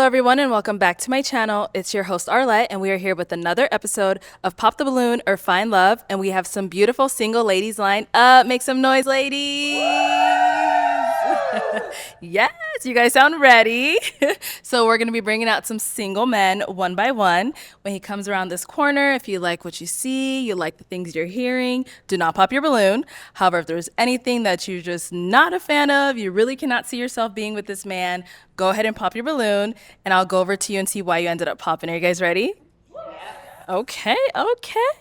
Hello everyone and welcome back to my channel. It's your host Arlette and we are here with another episode of Pop the Balloon or Find Love, and we have some beautiful single ladies lined up. Make some noise, ladies. Yes, you guys sound ready. So we're going to be bringing out some single men one by one. When he comes around this corner, if you like what you see, you like the things you're hearing, do not pop your balloon. However, if there's anything that you're just not a fan of, you really cannot see yourself being with this man, go ahead and pop your balloon, and I'll go over to you and see why you ended up popping. Are you guys ready? Okay.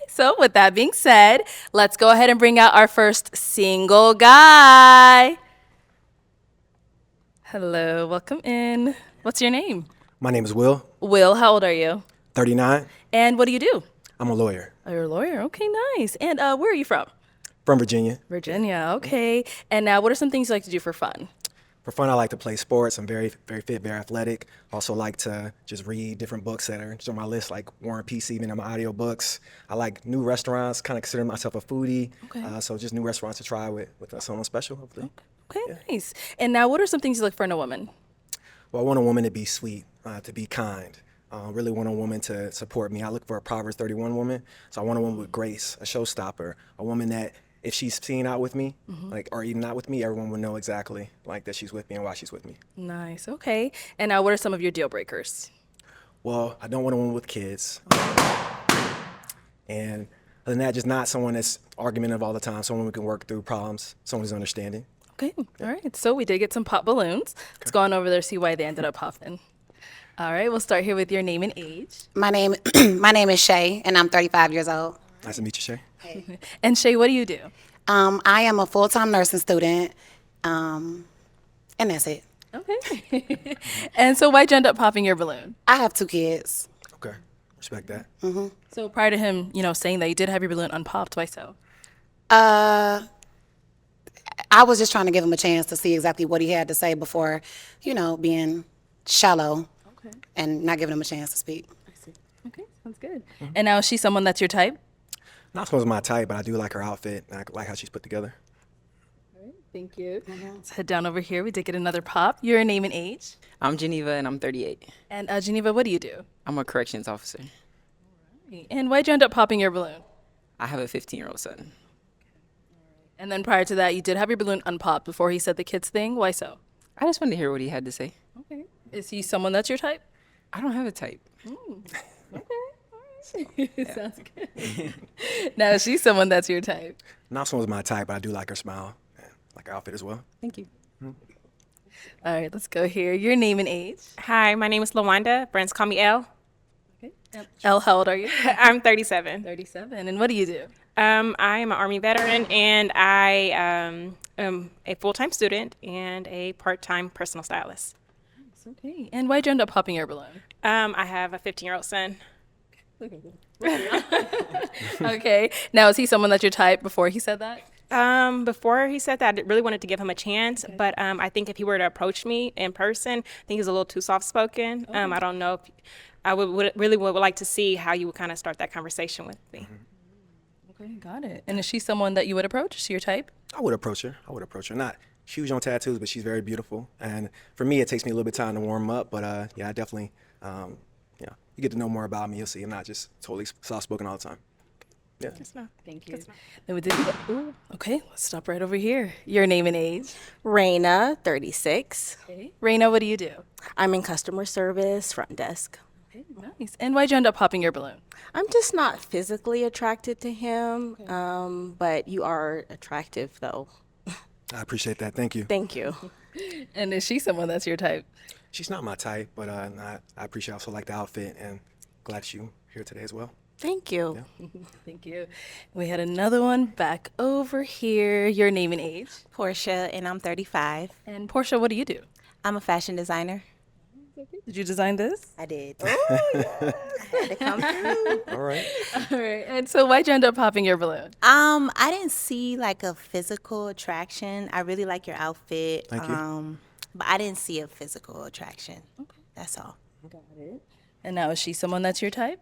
So with that being said, let's go ahead and bring out our first single guy. Hello, welcome in. What's your name? My name is Will. Will, how old are you? 39. And what do you do? I'm a lawyer. Oh, you're a lawyer. Okay, nice. And where are you from? From Virginia. Virginia, okay. And now what are some things you like to do for fun? For fun, I like to play sports. I'm very fit, very athletic. Also like to just read different books that are on my list, like War and Peace, even in my audiobooks. I like new restaurants, kind of consider myself a foodie. Okay. So just new restaurants to try with someone special, hopefully. Okay, nice. And now what are some things you look for in a woman? Well, I want a woman to be sweet, to be kind. Really want a woman to support me. I look for a Proverbs 31 woman. So I want a woman with grace, a showstopper, a woman that if she's seen out with me, or even not with me, everyone would know exactly that she's with me and why she's with me. Nice, okay. And now what are some of your deal breakers? Well, I don't want a woman with kids. And other than that, just not someone that's argumentative all the time, someone who can work through problems, someone who's understanding. Okay, all right. So we did get some pop balloons. Let's go on over there, see why they ended up popping. All right, we'll start here with your name and age. My name is Shay, and I'm 35 years old. Nice to meet you, Shay. And Shay, what do you do? I am a full-time nursing student, and that's it. Okay. And so why'd you end up popping your balloon? I have 2 kids. Okay, respect that. So prior to him, saying that you did have your balloon unpopped, why so? I was just trying to give him a chance to see exactly what he had to say before, being shallow and not giving him a chance to speak. I see. Okay, sounds good. And now is she someone that's your type? Not someone's my type, but I do like her outfit. I like how she's put together. All right, thank you. Let's head down over here. We did get another pop. Your name and age? I'm Geneva, and I'm 38. And Geneva, what do you do? I'm a corrections officer. And why'd you end up popping your balloon? I have a 15-year-old son. And then prior to that, you did have your balloon unpopped before he said the kids thing. Why so? I just wanted to hear what he had to say. Okay. Is he someone that's your type? I don't have a type. Okay. All right. Sounds good. Now, is she someone that's your type? Not someone's my type, but I do like her smile and like her outfit as well. Thank you. All right, let's go here. Your name and age? Hi, my name is LaWanda. Friends call me Elle. Okay. Elle, how old are you? I'm 37. 37. And what do you do? I am an Army veteran, and I am a full-time student and a part-time personal stylist. Okay. And why'd you end up popping your balloon? I have a 15-year-old son. Okay. Now, is he someone that's your type before he said that? Before he said that, I really wanted to give him a chance, but I think if he were to approach me in person, I think he's a little too soft-spoken. I don't know if I would like to see how you would kind of start that conversation with me. Okay, got it. And is she someone that you would approach? Is she your type? I would approach her. Not huge on tattoos, but she's very beautiful. And for me, it takes me a little bit of time to warm up. But yeah, I definitely, you get to know more about me. You'll see I'm not just totally soft-spoken all the time. Yeah. Thank you. Then we did. Ooh, okay, let's stop right over here. Your name and age? Raina, 36. Okay. Raina, what do you do? I'm in customer service, front desk. Okay, nice. And why'd you end up popping your balloon? I'm just not physically attracted to him, but you are attractive, though. I appreciate that. Thank you. Thank you. And is she someone that's your type? She's not my type, but I appreciate also like the outfit and glad you're here today as well. Thank you. Yeah. Thank you. We had another one back over here. Your name and age? Portia, and I'm 35. And Portia, what do you do? I'm a fashion designer. Did you design this? I did. Oh, I had to come through. All right. All right. And so why'd you end up popping your balloon? I didn't see like a physical attraction. I really like your outfit. Thank you. But I didn't see a physical attraction. Okay. That's all. Got it. And now is she someone that's your type?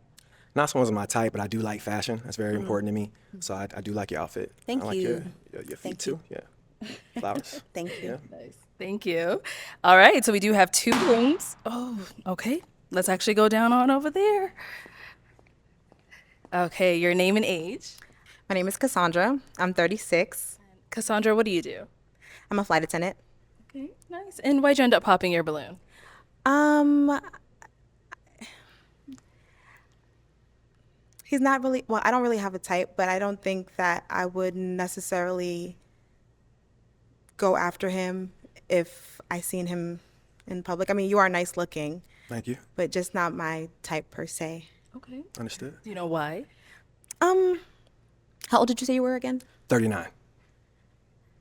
Not someone's my type, but I do like fashion. That's very important to me. So I do like your outfit. Thank I like you. your feet Thank too. you. Yeah. Flowers. Thank you. Nice. Thank you. All right, so we do have 2 balloons. Oh, okay. Let's actually go down on over there. Okay, your name and age. My name is Cassandra. I'm 36. Cassandra, what do you do? I'm a flight attendant. Okay, nice. And why'd you end up popping your balloon? He's not really, well, I don't really have a type, but I don't think that I would necessarily go after him if I seen him in public. I mean, you are nice looking, Thank you. but just not my type per se. Okay. Understood. Do you know why? How old did you say you were again? 39.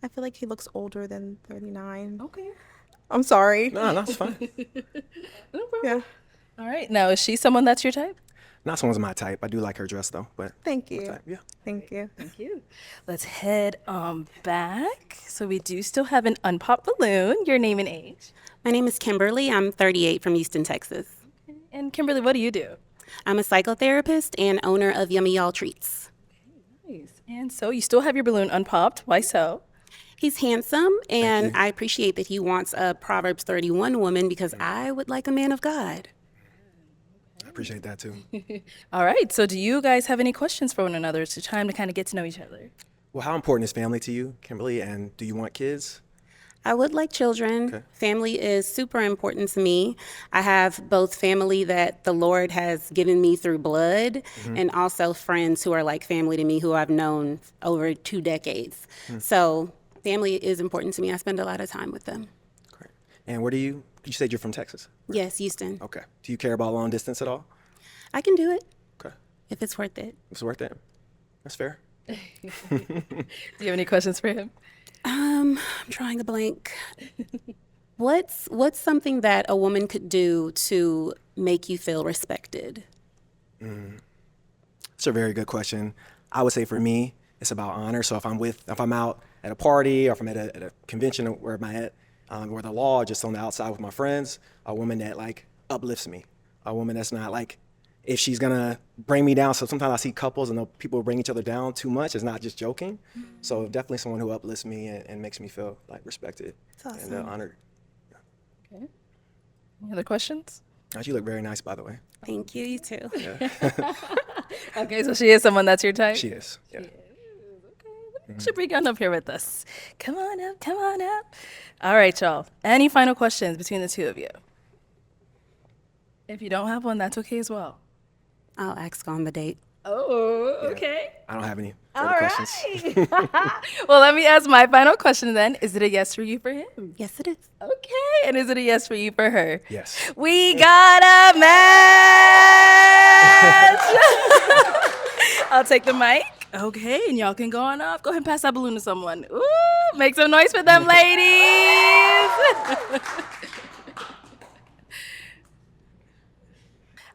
I feel like he looks older than 39. Okay. I'm sorry. No, it's fine. No problem. Yeah. All right. Now, is she someone that's your type? Not someone's my type. I do like her dress though, but Thank you. type, yeah. Thank you. Thank you. Let's head back. So we do still have an unpopped balloon. Your name and age. My name is Kimberly. I'm 38 from Houston, Texas. And Kimberly, what do you do? I'm a psychotherapist and owner of Yummy Y'all Treats. Nice. And so you still have your balloon unpopped. Why so? He's handsome, and you. I appreciate that he wants a Proverbs 31 woman because I would like a man of God. I appreciate that too. All right. So do you guys have any questions for one another? It's time to kind of get to know each other. Well, how important is family to you, Kimberly? And do you want kids? I would like children. Okay. Family is super important to me. I have both family that the Lord has given me through blood and also friends who are like family to me who I've known over 2 decades. So family is important to me. I spend a lot of time with them. Great. And where do you said you're from Texas? Yes, Houston. Okay. Do you care about long distance at all? I can do it Okay. if it's worth it. It's worth it. That's fair. Do you have any questions for him? I'm drawing a blank. What's something that a woman could do to make you feel respected? It's a very good question. I would say for me, it's about honor. So if I'm out at a party or if I'm at a convention where I'm at, or the law, just on the outside with my friends, a woman that like uplifts me, a woman that's not like, if she's gonna bring me down. So sometimes I see couples and people bring each other down too much. It's not just joking. So definitely someone who uplifts me and makes me feel like respected and honored. Okay. Any other questions? You look very nice, by the way. Thank you, you too. Okay, so she is someone that's your type? She is. Yeah. Should bring on up here with us. Come on up, come on up. All right, y'all. Any final questions between the two of you? If you don't have one, that's okay as well. I'll ask on the date. Oh, okay. I don't have any All further right. questions. Well, let me ask my final question then. Is it a yes for you for him? Yes, it is. Okay. And is it a yes for you for her? Yes. We got a match! I'll take the mic. Okay, and y'all can go on off. Go ahead and pass that balloon to someone. Ooh, make some noise for them, ladies.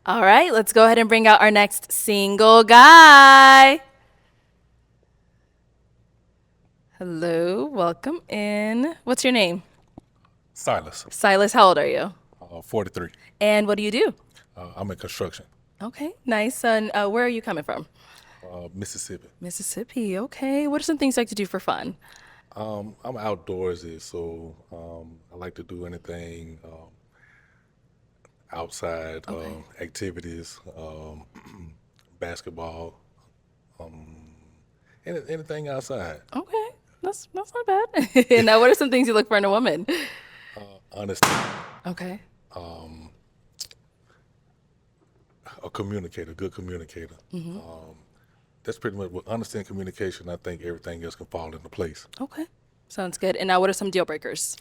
All right, let's go ahead and bring out our next single guy. Hello, welcome in. What's your name? Silus, Silas, how old are you? 43. And what do you do? I'm in construction, Okay, nice. And where are you coming from? Mississippi. Mississippi, okay. What are some things you like to do for fun? I'm outdoorsy, so I like to do anything outside activities, basketball, anything outside. Okay, that's not bad. Now, what are some things you look for in a woman? Honesty, Okay. a communicator, good communicator. That's pretty much with honesty and communication. I think everything else can fall into place. Okay, sounds good. And now, what are some deal breakers?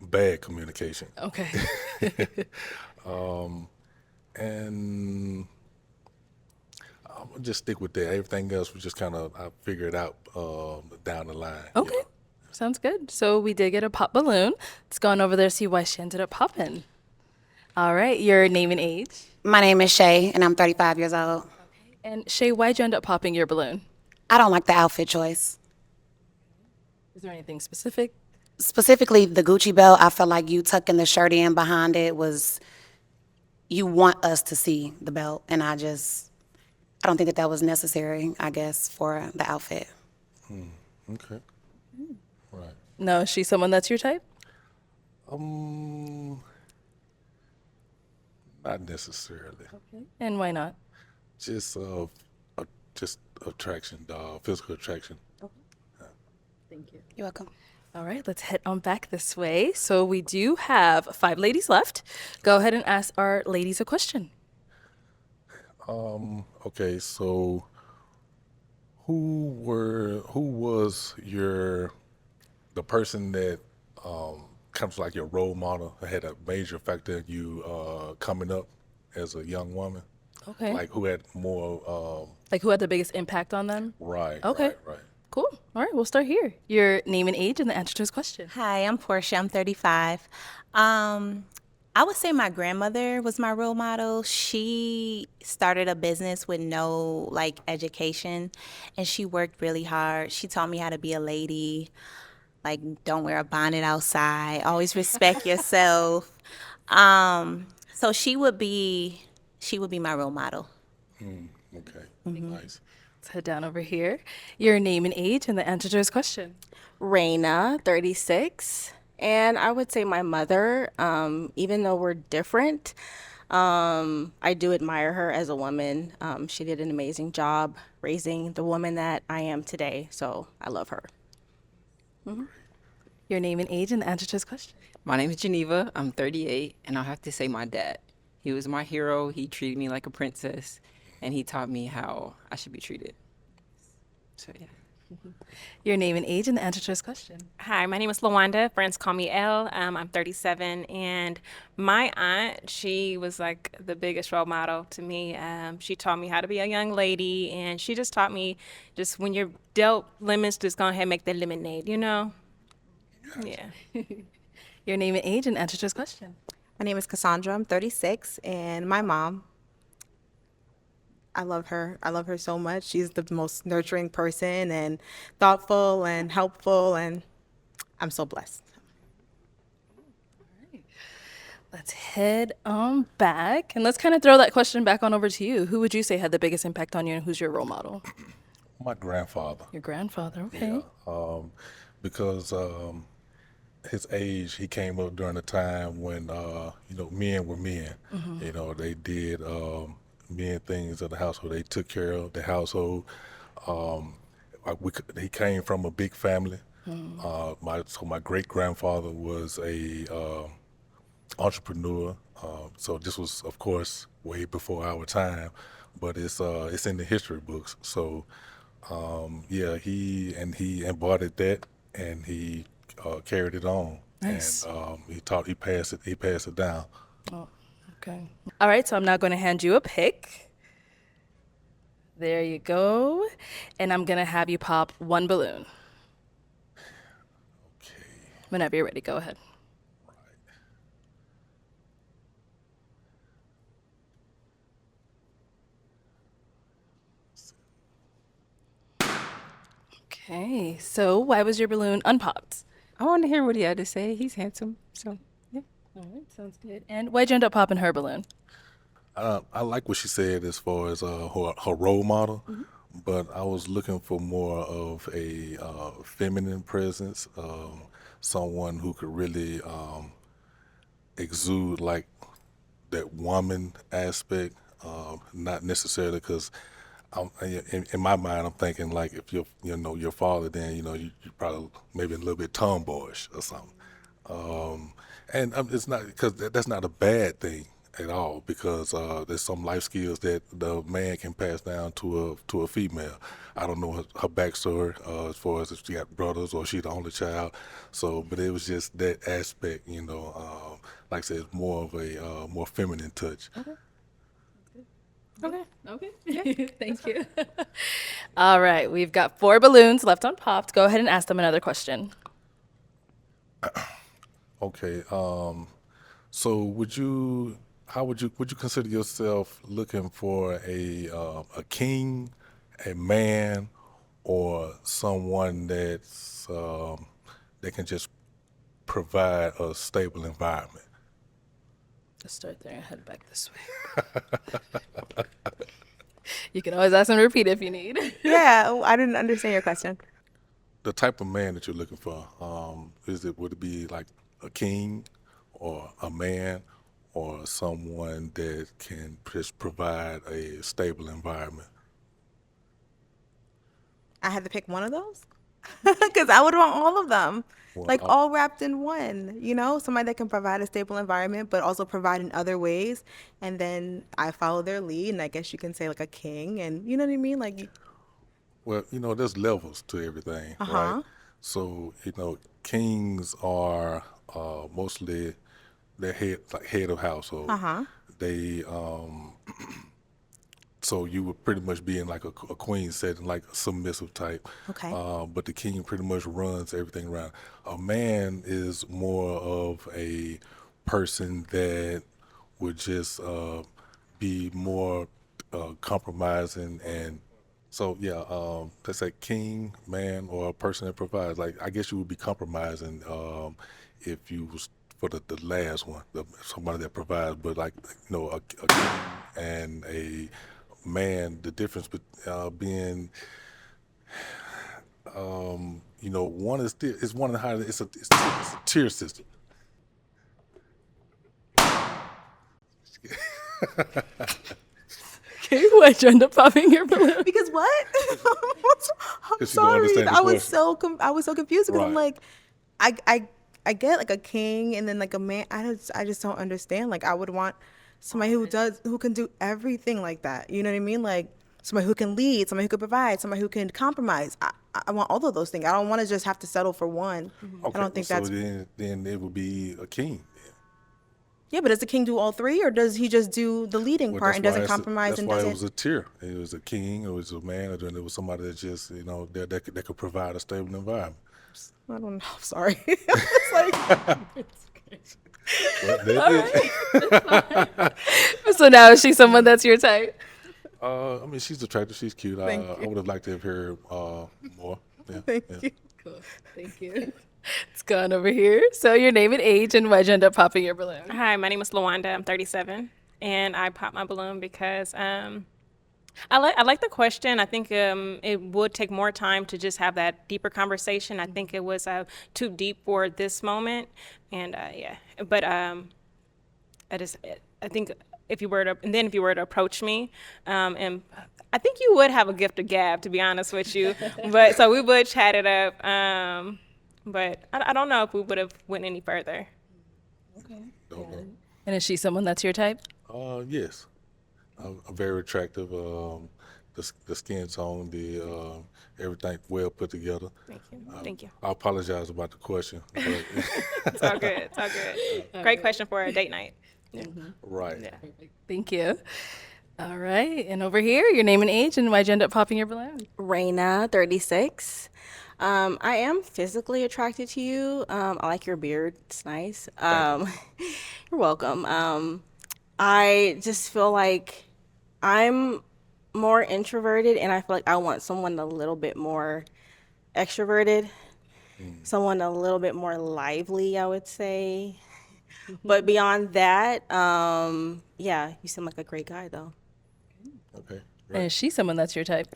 Bad communication. Okay. And I'll just stick with that. Everything else we just kind of I figure it out down the line. Okay, sounds good. So we did get a pop balloon. Let's go on over there, see why she ended up popping. All right, your name and age. My name is Shay, and I'm 35 years old. And Shay, why'd you end up popping your balloon? I don't like the outfit choice. Is there anything specific? Specifically, the Gucci belt, I felt like you tucking the shirt in behind it was, you want us to see the belt. And I don't think that was necessary, I guess, for the outfit. Okay. Right. No, is she someone that's your type? Not necessarily. And why not? Just just attraction, physical attraction. You're welcome. All right, let's head on back this way. So we do have 5 ladies left. Go ahead and ask our ladies a question. Okay, so who was the person that comes like your role model, had a major factor in you coming up as a young woman? Okay. Like who had more Like who had the biggest impact on them? right, Okay. right. Cool. All right, we'll start here. Your name and age and the answer to his question. Hi, I'm Portia. I'm 35. I would say my grandmother was my role model. She started a business with no like education, and she worked really hard. She taught me how to be a lady, like don't wear a bonnet outside, always respect yourself. So she would be my role model. Okay, nice. Let's head down over here. Your name and age and the answer to his question. Raina, 36. And I would say my mother, even though we're different, I do admire her as a woman. She did an amazing job raising the woman that I am today. So I love her. Your name and age and the answer to his question. My name is Geneva. I'm 38, and I'll have to say my dad. He was my hero. He treated me like a princess, and he taught me how I should be treated. So, yeah. Your name and age and the answer to his question. Hi, my name is Lawanda. Friends call me Elle. I'm 37, and my aunt, she was like the biggest role model to me. She taught me how to be a young lady, and she just taught me just when you're dealt lemons, just go ahead and make the lemonade, you know? Yeah. Your name and age and answer to his question. My name is Cassandra. I'm 36, and my mom, I love her. I love her so much. She's the most nurturing person and thoughtful and helpful, and I'm so blessed. Let's head on back and let's kind of throw that question back on over to you. Who would you say had the biggest impact on you and who's your role model? My grandfather. Your grandfather, okay. Because his age, he came up during a time when men were men. They did men things of the household. They took care of the household. He came from a big family. My great grandfather was a entrepreneur. So this was, of course, way before our time, but it's in the history books. So he embodied that, and he carried it on. Nice. And he passed it down. Oh, okay. All right, so I'm now going to hand you a pick. There you go. And I'm going to have you pop one balloon. Okay. Whenever you're ready, go ahead. Okay, so why was your balloon unpopped? I want to hear what he had to say. He's handsome. So, yeah. All right, sounds good. And why'd you end up popping her balloon? I like what she said as far as her role model, but I was looking for more of a feminine presence, someone who could really exude like that woman aspect, not necessarily because in my mind I'm thinking like if your father, then you probably maybe a little bit tomboyish or something, and it's not because that's not a bad thing at all, because there's some life skills that the man can pass down to a female. I don't know her backstory as far as if she got brothers or she the only child. So, but it was just that aspect, like I said, more of a more feminine touch. Okay. Yeah. Thank you. All right, we've got 4 balloons left unpopped. Go ahead and ask them another question. Okay. So would you consider yourself looking for a king, a man, or someone that's that can just provide a stable environment? Let's start there and head back this way. You can always ask and repeat if you need. Yeah, I didn't understand your question. the type of man that you're looking for, would it be like a king or a man or someone that can just provide a stable environment? I had to pick one of those because I would want all of them, Well, like all wrapped in one. You know, somebody that can provide a stable environment, but also provide in other ways. And then I follow their lead, and I guess you can say like a king, and you know what I mean, like. Well, there's levels to everything, right? So, kings are mostly the head of household. They so you would pretty much be in like a queen setting, like a submissive type. Okay. But the king pretty much runs everything around. A man is more of a person that would just be more compromising and. So yeah, let's say king, man, or a person that provides. Like I guess you would be compromising if you was for the last one, somebody that provides. But like a king and a man, the difference being, one is still it's one of the higher. It's a tier system. Okay, why'd you end up popping your balloon? Because what? I'm 'Cause you don't sorry. understand the I was question. I was so confused because I'm Right. like, I get like a king and then like a man. I just don't understand. Like I would want somebody who can do everything like that. You know what I mean? Like somebody who can lead, somebody who can provide, somebody who can compromise. I want all of those things. I don't want to just have to settle for one. Okay, I don't think so that's. then it would be a king. Yeah, but does the king do all three, or does he just do the leading Well, part and doesn't that's compromise and why it doesn't? was a tier. It was a king, it was a man, and then it was somebody that just that could provide a stable environment. I don't know. I'm sorry. It's like. Well, that's it. So now is she someone that's your type? I mean, she's attractive. She's cute. I would have liked to have heard more. Yeah, Thank yeah. you. Cool. Thank you. It's gone over here. So your name and age, and why'd you end up popping your balloon? Hi, my name is Lawanda. I'm 37, and I popped my balloon because I like the question. I think it would take more time to just have that deeper conversation. I think it was too deep for this moment, and yeah. But I think if you were to approach me, and I think you would have a gift of gab, to be honest with you. But so we would chat it up. But I don't know if we would have went any further. Don't know. And is she someone that's your type? Yes, I'm very attractive. The skin tone, the everything well put together. Thank you. Thank you. I apologize about the question. But It's all good. It's all good. Great question for a date night. right. Yeah. Thank you. All right. And over here, your name and age, and why'd you end up popping your balloon? Raina, 36. I am physically attracted to you. I like your beard. It's nice. You're welcome. I just feel like I'm more introverted, and I feel like I want someone a little bit more extroverted, someone a little bit more lively, I would say. But beyond that, yeah, you seem like a great guy, though. Okay. And is she someone that's your type?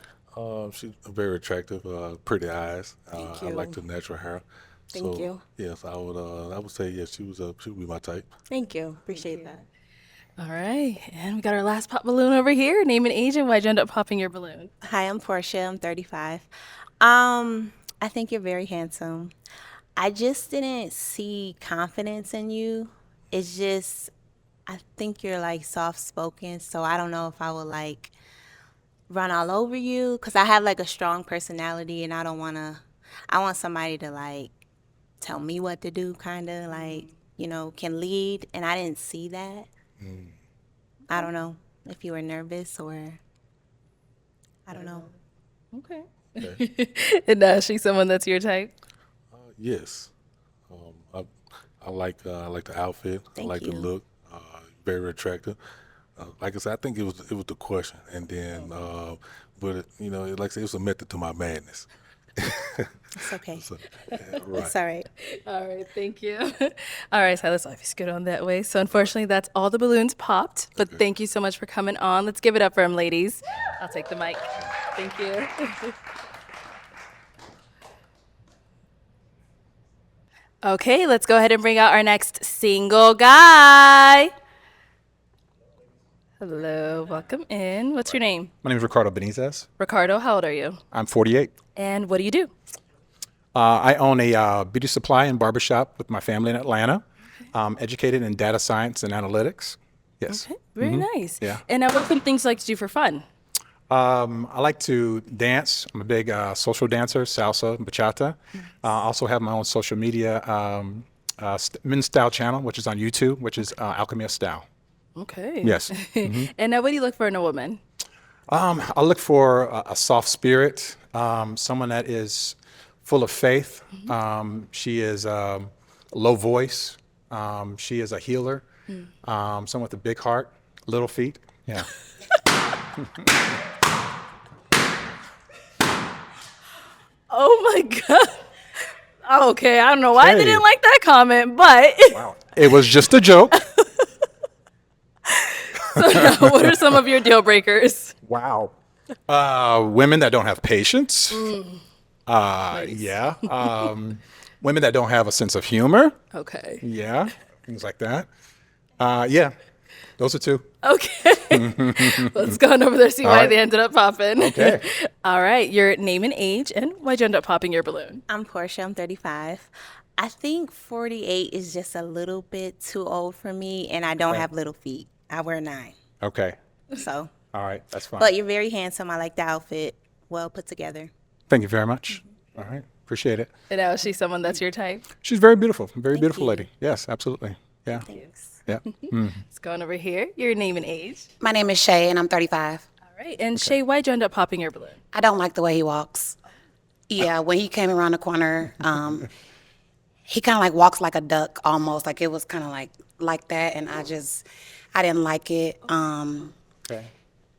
She's very attractive, pretty eyes. Thank I you. like the natural hair. Thank you. Yes, I would say yes. She would be my type. Thank you. Appreciate that. All right. And we got our last pop balloon over here. Name and age, and why'd you end up popping your balloon? Hi, I'm Portia. I'm 35. I think you're very handsome. I just didn't see confidence in you. It's just, I think you're like soft spoken, so I don't know if I would like run all over you because I have like a strong personality and I don't want to, I want somebody to like tell me what to do, kind of like, can lead, and I didn't see that. I don't know if you were nervous or, I don't know. Okay. Okay. And is she someone that's your type? Yes. I like the outfit. I Thank like the you. look. Very attractive. Like I said, I think it was the question, and then, but like I said, it was a method to my madness. It's okay. So, yeah, right. It's all right. All right, thank you. All right, Silas, life is good on that way. So unfortunately, that's all the balloons popped. But thank you so much for coming on. Let's give it up for him, ladies. I'll take the mic. Thank you. Okay, let's go ahead and bring out our next single guy. Hello, welcome in. What's your name? My name is Ricardo Benitez. Ricardo, how old are you? I'm 48. And what do you do? I own a beauty supply and barbershop with my family in Atlanta. Educated in data science and analytics. Yes. Okay, very nice. Yeah. And what are some things you like to do for fun? I like to dance. I'm a big social dancer, salsa, bachata. Also have my own social media men's style channel, which is on YouTube, which is Alchemy of Style. Okay. Yes. And what do you look for in a woman? I look for a soft spirit, someone that is full of faith. She is low voice. She is a healer. Someone with a big heart, little feet. Yeah. Oh my God. Okay, I don't know why they Hey. didn't like that comment, but Wow. It was just a joke. what are some of your deal breakers? Wow. Women that don't have patience. Yeah. Women that don't have a sense of humor. Okay. Yeah. Things like that. Yeah. Those are two. Okay. Let's go on over there, see why right. they ended up popping. Okay. All right, your name and age, and why'd you end up popping your balloon? I'm Portia. I'm 35. I think 48 is just a little bit too old for me, and I don't have little feet. I wear 9. Okay. So, All right. That's fine. but you're very handsome. I like the outfit. Well put together. Thank you very much. All right. Appreciate it. And now, is she someone that's your type? She's very beautiful. Very beautiful lady. Yes, absolutely. Yeah. Thanks. Yeah. Let's go on over here. Your name and age. My name is Shay, and I'm 35. All right. And Shay, why'd you end up popping your balloon? I don't like the way he walks. Yeah, when he came around the corner, he kind of like walks like a duck almost. Like it was kind of like that, and I didn't like it. Okay.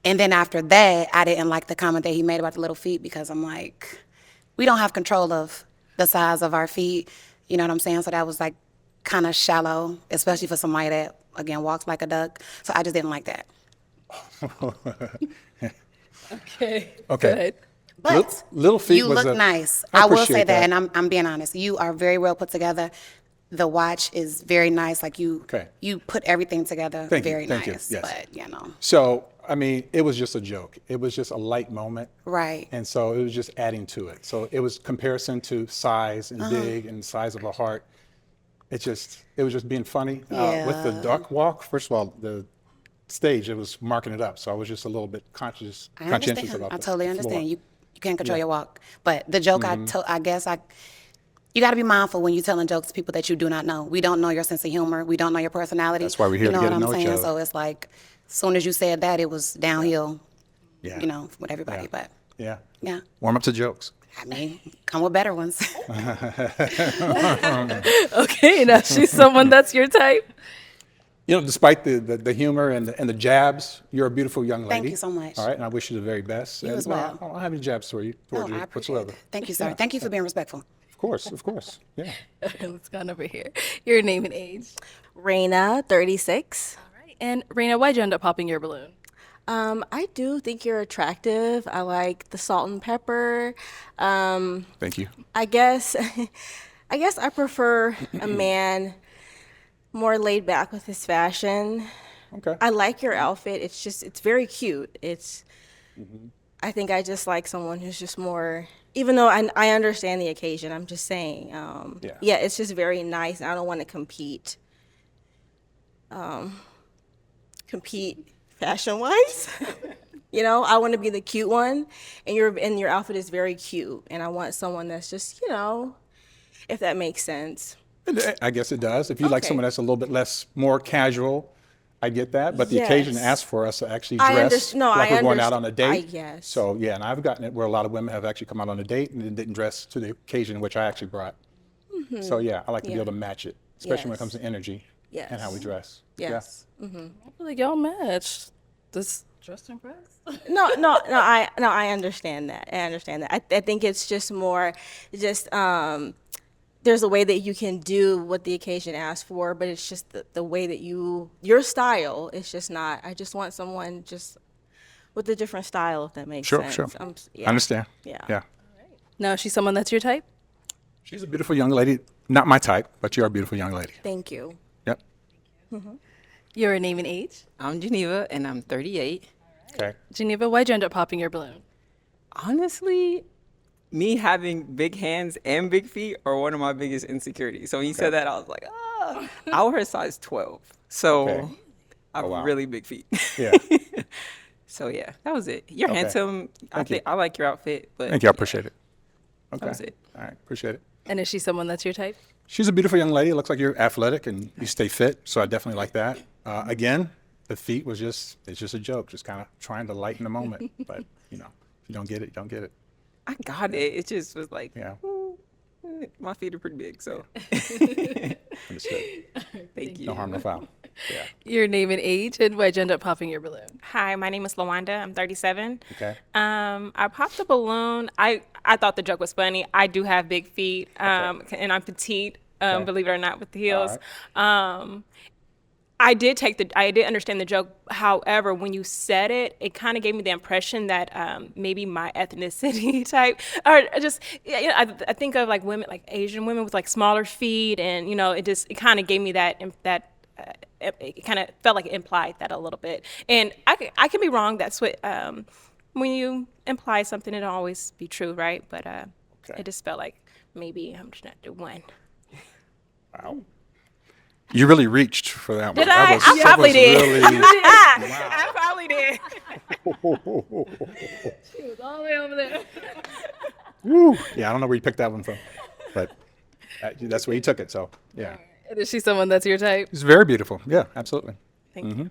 And then after that, I didn't like the comment that he made about the little feet because I'm like, we don't have control of the size of our feet. You know what I'm saying? So that was like kind of shallow, especially for somebody that, again, walks like a duck. So I just didn't like that. Okay. Okay. Good. But Little feet you was look a- nice. I I will say appreciate that, that. and I'm being honest. You are very well put together. The watch is very nice. Like Okay. you put everything together Thank you, very thank you, nice. yes. But So, I mean, it was just a joke. It was just a light moment. right. And so it was just adding to it. So it was comparison to size and Uh-huh. big and size of a heart. It was just being funny. With the Yeah. duck walk, first of all, the stage, it was marking it up. So I was just a little bit conscientious I about understand. I the totally floor. understand. You can't control your walk. But the joke, I guess you got to be mindful when you're telling jokes to people that you do not know. We don't know your sense of humor. We don't know your personality. That's why we're here you to know get what to I'm know each saying? other. So it's like, as soon as you said that, it was downhill. Yeah. With everybody. Yeah. But Yeah. yeah, Warm up to jokes. I mean, come with better ones. Okay. Now, she's someone that's your type. Despite the humor and the jabs, you're a beautiful young lady. Thank you so much. All right, and I wish you the very best. You and as well. I don't have any jabs towards No, you I appreciate whatsoever. it. Thank you, sir. Thank you for being respectful. Of course. Yeah. Let's go on over here. Your name and age. Raina, 36. All right. And Raina, why'd you end up popping your balloon? I do think you're attractive. I like the salt and pepper. Thank you. I guess I prefer a man more laid back with his fashion. Okay. I like your outfit. It's very cute. I think I just like someone who's just more, even though I understand the occasion, I'm just saying, yeah, it's just very nice. I don't want to compete fashion-wise. I want to be the cute one, and your outfit is very cute, and I want someone that's just, if that makes sense. I guess it does. If you like Okay. someone that's a little bit more casual, I get that. But the occasion Yes. asks for us to actually I dress like we're going out on a date. Yes. So yeah, and I've gotten it where a lot of women have actually come out on a date and didn't dress to the occasion which I actually brought. So yeah, I like to be able to match it, especially when it Yes. comes to energy and how we Yes. dress. Yes. I feel like y'all match. This dress impress? No, I understand that. I think it's just more, there's a way that you can do what the occasion asks for, but it's just the way that your style is just not. I just want someone just with a different style, if that makes Sure, sense. sure. Yeah. I understand. Yeah. Yeah. No, she's someone that's your type? She's a beautiful young lady, Not my type, but you're a beautiful young lady. Thank you. Yep. Your name and age? I'm Geneva, and I'm 38. Okay. Geneva, why'd you end up popping your balloon? Honestly, me having big hands and big feet are one of my biggest insecurities. So when you said that, I was like, ah. I wear a size 12, so Okay. I have wow. really big feet. Yeah. So yeah, that was it. You're Okay. handsome. Thank you. I like your outfit, but Thank you. I appreciate it. Okay. that was it. All right. Appreciate it. And is she someone that's your type? She's a beautiful young lady. It looks like you're athletic and you stay fit, so I definitely like that. Again, the feet was it's just a joke, just kind of trying to lighten the moment. But, you know, if you don't get it, you don't get it. I got it. It just was like, Yeah. my feet are pretty big, so Understood. thank you. No harm, no foul. Yeah. Your name and age, and why'd you end up popping your balloon? Hi, my name is Lawanda. I'm 37. Okay. I popped a balloon. I thought the joke was funny. I do have big feet, and I'm petite. Okay. Believe it or not, with the heels. All I did understand the joke. However, when you said it, it kind of gave me the impression that maybe my ethnicity type, or just, I think of like women, like Asian women with like smaller feet, and it kind of gave me it kind of felt like it implied that a little bit. And I can be wrong. That's what when you imply something, it'll always be true, right? But it just felt like maybe I'm just not the one. Wow. You really reached for that one. Did I? That I probably did. Really, I probably did. She was all the way over there. woo. Yeah, I don't know where you picked that one from, but that's where you took it. So, yeah. And is she someone that's your type? It's very beautiful. Yeah, absolutely. Thank you.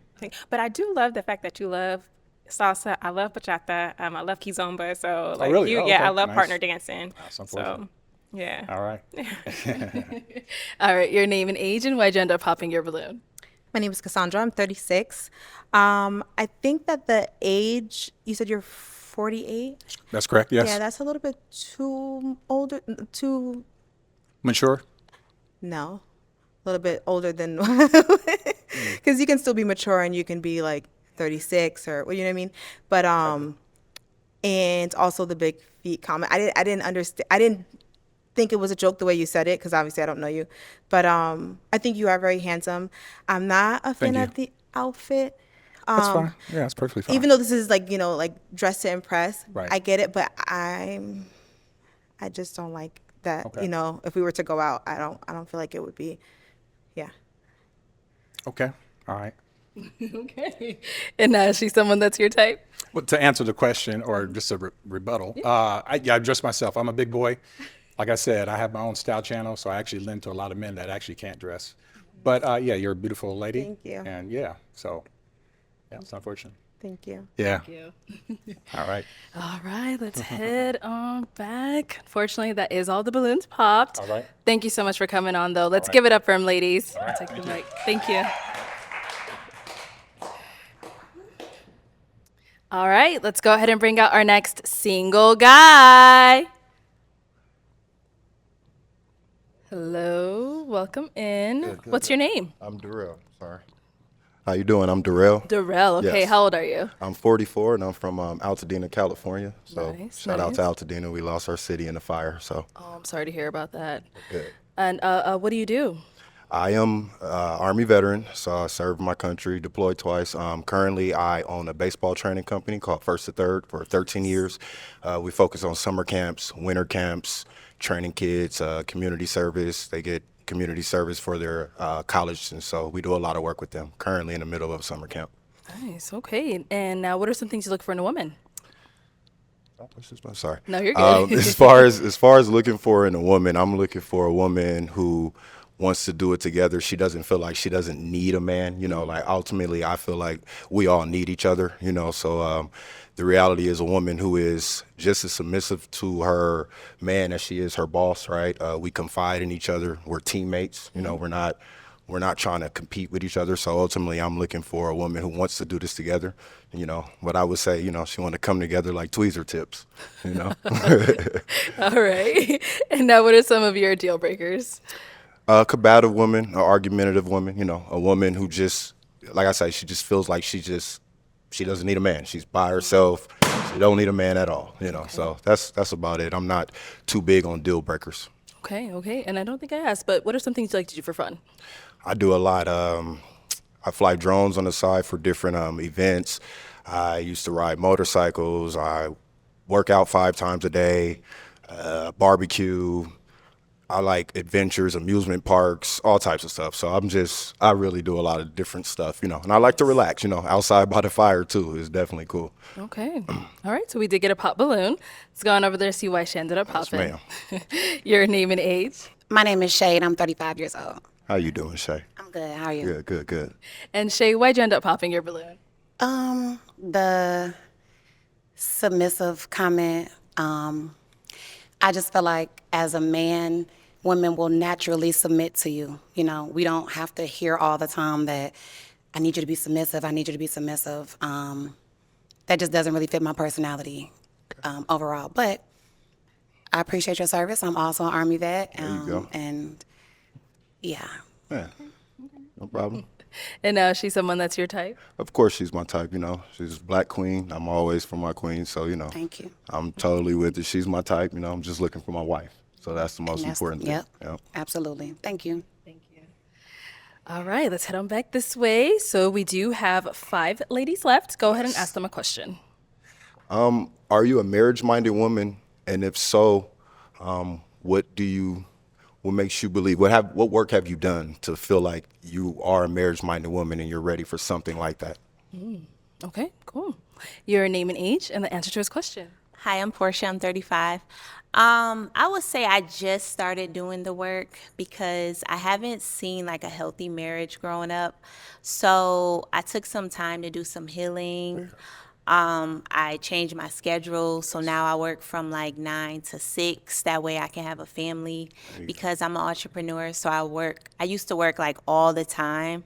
But I do love the fact that you love salsa. I love bachata. I love kizomba. So like really? Oh, okay. I love Nice. partner dancing. That's unfortunate. So yeah. All right. All right, your name and age, and why'd you end up popping your balloon? My name is Cassandra. I'm 36. I think that the age, you said you're 48? That's correct. Yes. Yeah, that's a little bit too older, too, Mature. no, a little bit older than, because you can still be mature and you can be like 36 or, well, you know what I mean? But, and also the big feet comment. I didn't understand, I didn't think it was a joke the way you said it, because obviously I don't know you. But I think you are very handsome. I'm not a fan Thank you. of the outfit. That's fine. Yeah, that's perfectly fine. Even though this is like, like dress to impress, Right. I get it, but I just don't like that. Okay. If we were to go out, I don't feel like it would be, yeah. Okay. All right. Okay. And is she someone that's your type? Well, to answer the question, or just a rebuttal, I dress myself. I'm a big boy. Like I said, I have my own style channel, so I actually lend to a lot of men that actually can't dress. But yeah, you're a beautiful lady. Thank you. And yeah, so yeah, it's unfortunate. Thank you. Yeah. Thank you. All right. All right, let's head on back. Unfortunately, that is all the balloons popped. All right. Thank you so much for coming on, though. Let's right. give it up for him, ladies. right. Take the mic. Thank you. All right, let's go ahead and bring out our next single guy. Hello, welcome in. What's your name? I'm Derel. Sorry. How you doing? I'm Derel. Derel. Okay, Yes. how old are you? I'm 44 and I'm from Altadena, California. So Nice, shout out to nice. Altadena. We lost our city in the fire. So Oh, I'm sorry to hear about that. good. And what do you do? I am Army veteran, so I served my country, deployed twice. Currently, I own a baseball training company called First to Third for 13 years. We focus on summer camps, winter camps, training kids, community service. They get community service for their college, and so we do a lot of work with them. Currently in the middle of a summer camp. Nice. Okay. And what are some things you look for in a woman? Sorry. No, you're good. As far as looking for in a woman, I'm looking for a woman who wants to do it together. She doesn't feel like she doesn't need a man. Like ultimately, I feel like we all need each other. So the reality is a woman who is just as submissive to her man as she is her boss. Right? We confide in each other. We're teammates. We're not trying to compete with each other. So ultimately, I'm looking for a woman who wants to do this together. What I would say, she want to come together like tweezer tips. All right. And now, what are some of your deal breakers? A combative woman, an argumentative woman, a woman who just, like I say, she just feels like she doesn't need a man. She's by herself. She don't need a man at all, So that's about it. I'm not too big on deal breakers. Okay, okay. And I don't think I asked, but what are some things you like to do for fun? I do a lot. I fly drones on the side for different events. I used to ride motorcycles. I work out 5 times a day, barbecue. I like adventures, amusement parks, all types of stuff. So I really do a lot of different stuff, and I like to relax, outside by the fire too is definitely cool. Okay. All right. So we did get a pop balloon. Let's go on over there and see why she ended up popping. Ma'am. Your name and age. My name is Shay, and I'm 35 years old. How you doing, Shay? I'm good. How are you? Good, good, good. And Shay, why'd you end up popping your balloon? The submissive comment. I just feel like as a man, women will naturally submit to you. We don't have to hear all the time that I need you to be submissive. I need you to be submissive. That just doesn't really fit my personality overall. But I appreciate your service. I'm also an Army vet. There you go. And yeah. Yeah, no problem. And now she's someone that's your type? Of course, she's my type. She's a black queen. I'm always for my queen. So Thank you. I'm totally with it. She's my type. I'm just looking for my wife. So that's the most important thing. Yep. Absolutely. Thank you. Thank you. All right, let's head on back this way. So we do have 5 ladies left. Go ahead and ask them a question. Are you a marriage-minded woman? And if so, what makes you believe? What work have you done to feel like you are a marriage-minded woman and you're ready for something like that? Okay, cool. Your name and age and the answer to his question. Hi, I'm Portia. I'm 35. I would say I just started doing the work because I haven't seen like a healthy marriage growing up. So I took some time to do some healing. I changed my schedule. So now I work from like 9 to 6. That way I can have a family because I'm an entrepreneur. So I used to work like all the time.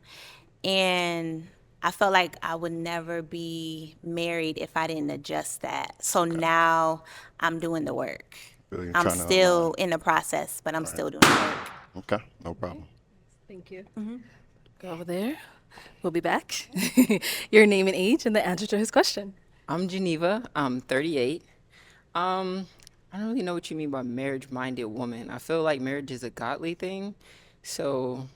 And I felt like I would never be married if I didn't adjust that. So now I'm doing the work. Really I'm trying to still align. in the process, but I'm still doing the work. Okay, no problem. Thank you. Go over there. We'll be back. Your name and age and the answer to his question. I'm Geneva. I'm 38. I don't really know what you mean by marriage-minded woman. I feel like marriage is a godly thing. So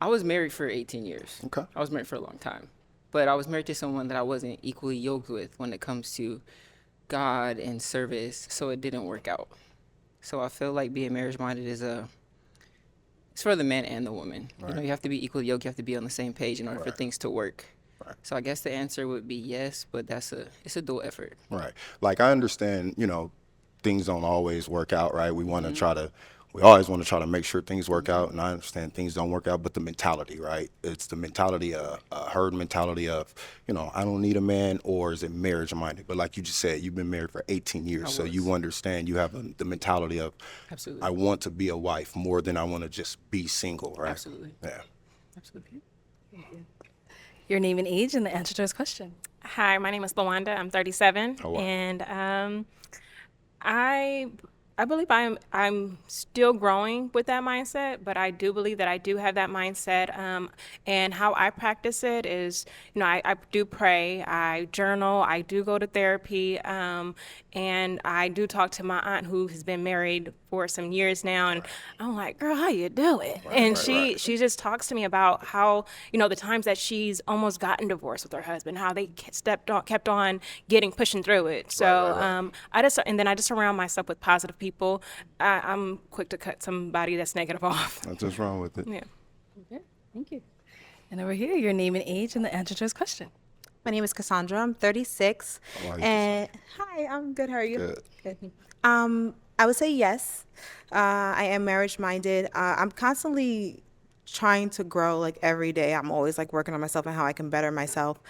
I was married for 18 years. Okay. I was married for a long time. But I was married to someone that I wasn't equally yoked with when it comes to God and service, so it didn't work out. So I feel like being marriage-minded it's for the man and the woman. Right. You have to be equally yoked. You have to be on the same page in order for things to work. Right. So I guess the answer would be yes, but it's a dual effort. Right. Like I understand, things don't always work out, right? We always want to try to make sure things work out, and I understand things don't work out, but the mentality, right? It's the mentality, a herd mentality of, I don't need a man, or is it marriage minded? But like you just said, you've been married for 18 years, so you understand you have the mentality of, Absolutely. I want to be a wife more than I want to just be single, right? Absolutely. Yeah. Absolutely. Your name and age and the answer to his question. Hi, my name is Lawanda. I'm 37, Oh, wow. and I believe I'm still growing with that mindset, but I do believe that I do have that mindset. And how I practice it is, I do pray, I journal, I do go to therapy, and I do talk to my aunt who has been married for some years now, and I'm like, girl, how you do it? And she just talks to me about how, the times that she's almost gotten divorced with her husband, how they kept on pushing through it. So I just surround myself with positive people. I'm quick to cut somebody that's negative off. That's what's wrong with it. Yeah. Okay, thank you. And over here, your name and age and the answer to his question. My name is Cassandra. I'm 36. How are you, And hi, I'm good. How are you? Good. Good. I would say yes. I am marriage minded. I'm constantly trying to grow like every day. I'm always like working on myself and how I can better myself.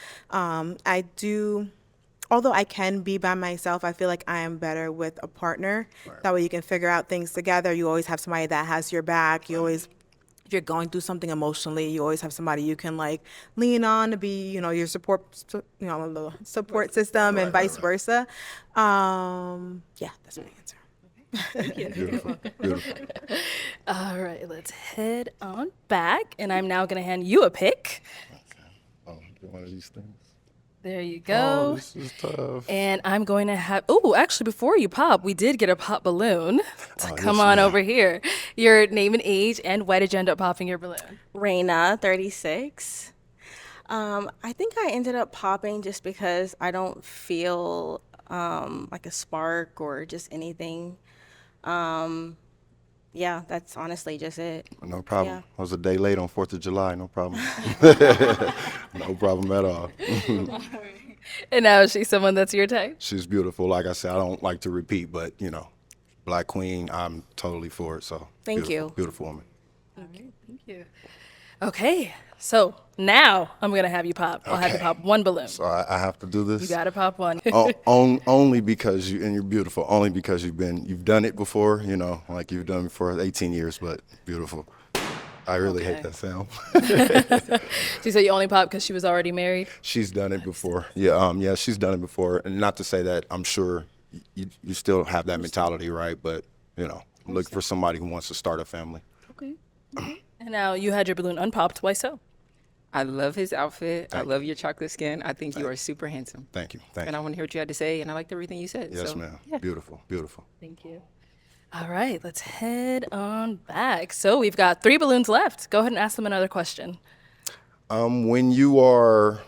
Although I can be by myself, I feel like I am better with a partner. That way you can figure out things together. You always have somebody that has your back. You always, if you're going through something emotionally, you always have somebody you can like lean on to be, your support, the support system and vice versa. Yeah, that's my answer. Beautiful. Beautiful. All right, let's head on back. And I'm now going to hand you a pick. Oh, get one of these things. There you Oh, go. this is tough. And I'm going to have, oh, actually, before you pop, we did get a pop balloon. So Oh, come yes, on ma'am. over here. Your name and age, and why did you end up popping your balloon? Raina, 36. I think I ended up popping just because I don't feel like a spark or just anything. Yeah, that's honestly just it. No problem. Yeah. I was a day late on 4th of July. No problem. No problem at all. And now is she someone that's your type? She's beautiful. Like I said, I don't like to repeat, but you know, Black Queen, I'm totally for it. So Thank beautiful, you. beautiful woman. Thank you. Okay, so now I'm going to have you pop. I'll have you Okay. pop one balloon. So I have to do this. You got to pop one. Only because you're beautiful. Only because you've done it before. You know, like you've done it for 18 years, but beautiful. I really hate that sound. She said you only popped because she was already married? She's done it before. Yeah, she's done it before. And not to say that I'm sure you still have that mentality, right? But you know, look for somebody who wants to start a family. Okay. And now you had your balloon unpopped. Why so? I love his outfit. I Thank love your chocolate skin. I think you are super handsome. Thank you. Thank And I you. want to hear what you had to say, and I liked everything you said. Yes, so, ma'am. Yeah. Beautiful, beautiful. Thank you. All right, let's head on back. So we've got 3 balloons left. Go ahead and ask them another question. When you're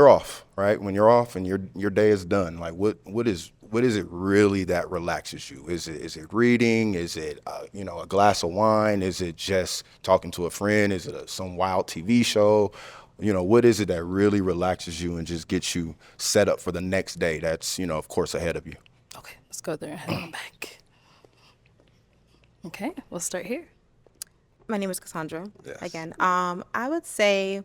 off, right? When you're off and your day is done, like what is it really that relaxes you? Is it reading? Is it a glass of wine? Is it just talking to a friend? Is it some wild TV show? You know, what is it that really relaxes you and just gets you set up for the next day? That's of course ahead of you. Okay, let's go there and head on back. Okay, we'll start here. My name is Cassandra. Yes. Again, I would say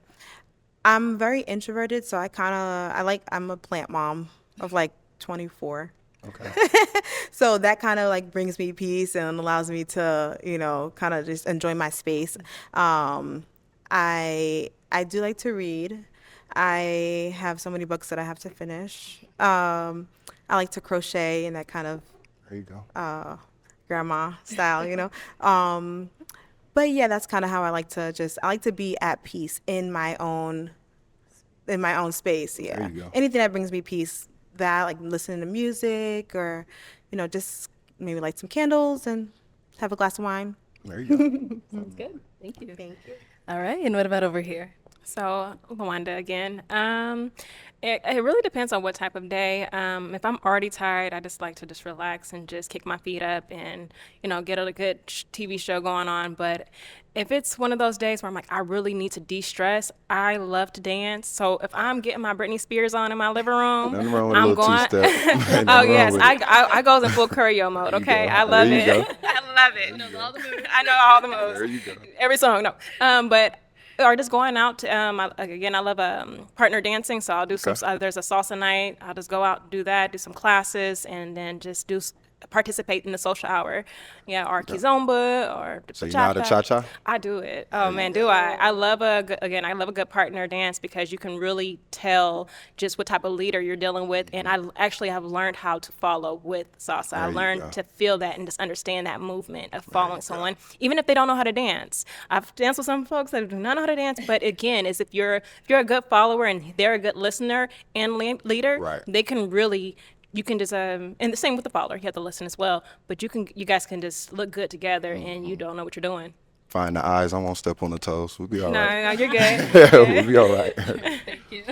I'm very introverted, so I'm a plant mom of like 24. Okay. So that kind of like brings me peace and allows me to, kind of just enjoy my space. I do like to read. I have so many books that I have to finish. I like to crochet and that kind of There you go. grandma style. But yeah, that's kind of how I like to be at peace in my own space. Yeah. There you go. Anything that brings me peace, that like listening to music or, just maybe light some candles and have a glass of wine. There you go. Sounds good. Thank you. Thank you. All right, and what about over here? So, Lawanda again. It really depends on what type of day. If I'm already tired, I just like to just relax and just kick my feet up and, get a good TV show going on. But if it's one of those days where I'm like, I really need to de-stress, I love to dance. So if I'm getting my Britney Spears on in my living room, Nothing wrong with a I'm little going. two-step. Ain't nothing Oh wrong yes, with it. I goes in full choreo mode. There you Okay, go. I love There you it. go. I love it. I know all the moves. There you go. Every song, no. But or just going out to, I love partner dancing, so I'll do some, there's a salsa night, I'll just go out, do that, do some classes, and then just participate in the social hour. Yeah, or kizomba, or So you know how to cha-cha? I do it. Oh man, do I? I love a good partner dance because you can really tell just what type of leader you're dealing with, and I actually have learned how to follow with salsa. I you learned go. to feel that and just understand that movement of following someone, even if they don't know how to dance. I've danced with some folks that do not know how to dance, but again, if you're a good follower and they're a good listener and leader, Right. they can really. You can just and the same with the follower. You have to listen as well, but you guys can just look good together, and you don't know what you're doing. Find the eyes. I won't step on the toes. We'll be all right. No, you're good. We'll be all right. Thank you.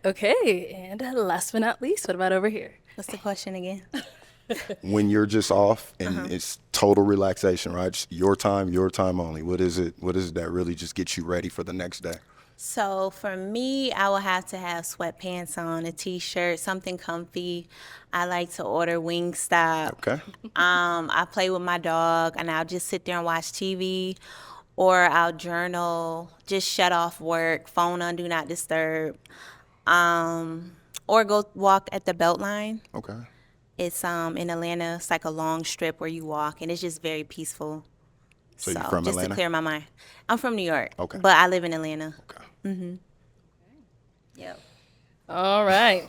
Okay, and last but not least, what about over here? What's the question again? When you're just off and it's total relaxation, right? Just your time only. What is it that really just gets you ready for the next day? So for me, I will have to have sweatpants on, a t-shirt, something comfy. I like to order Wingstop. Okay. I play with my dog, and I'll just sit there and watch TV, or I'll journal, just shut off work, phone on Do Not Disturb, or go walk at the Beltline. Okay. It's in Atlanta. It's like a long strip where you walk, and it's just very peaceful. So you're from just Atlanta? to clear my mind. I'm from New York, Okay. but I live in Atlanta. Okay. Yep. All right.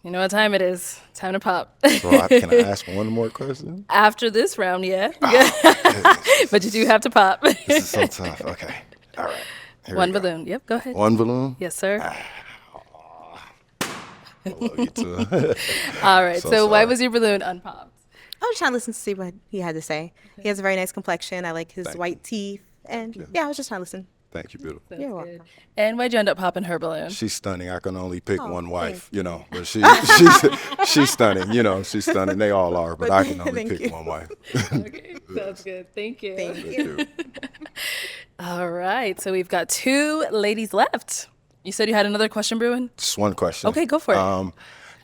You know what time it is. Time to pop. So can I ask one more question? After this round, yeah. But you do have to pop. This is so tough. Okay. All right. Here we One go. balloon. Yep, go ahead. One balloon? Yes, sir. I love you too. All right. So, So why sorry. was your balloon unpopped? I was trying to listen to see what he had to say. He has a very nice complexion. I like his Thank you. white teeth. And yeah, I was just trying to listen. Thank you, beautiful. That's You're good. welcome. And why'd you end up popping her balloon? She's stunning. I can only pick Oh, one wife, thank you know. But she's stunning, you know. She's stunning. They all are, but I can only Thank pick you. one wife. Okay. Sounds good. Thank you. Thank you. All right. So, we've got 2 ladies left. You said you had another question, Bruin? Just one question. Okay, go for it.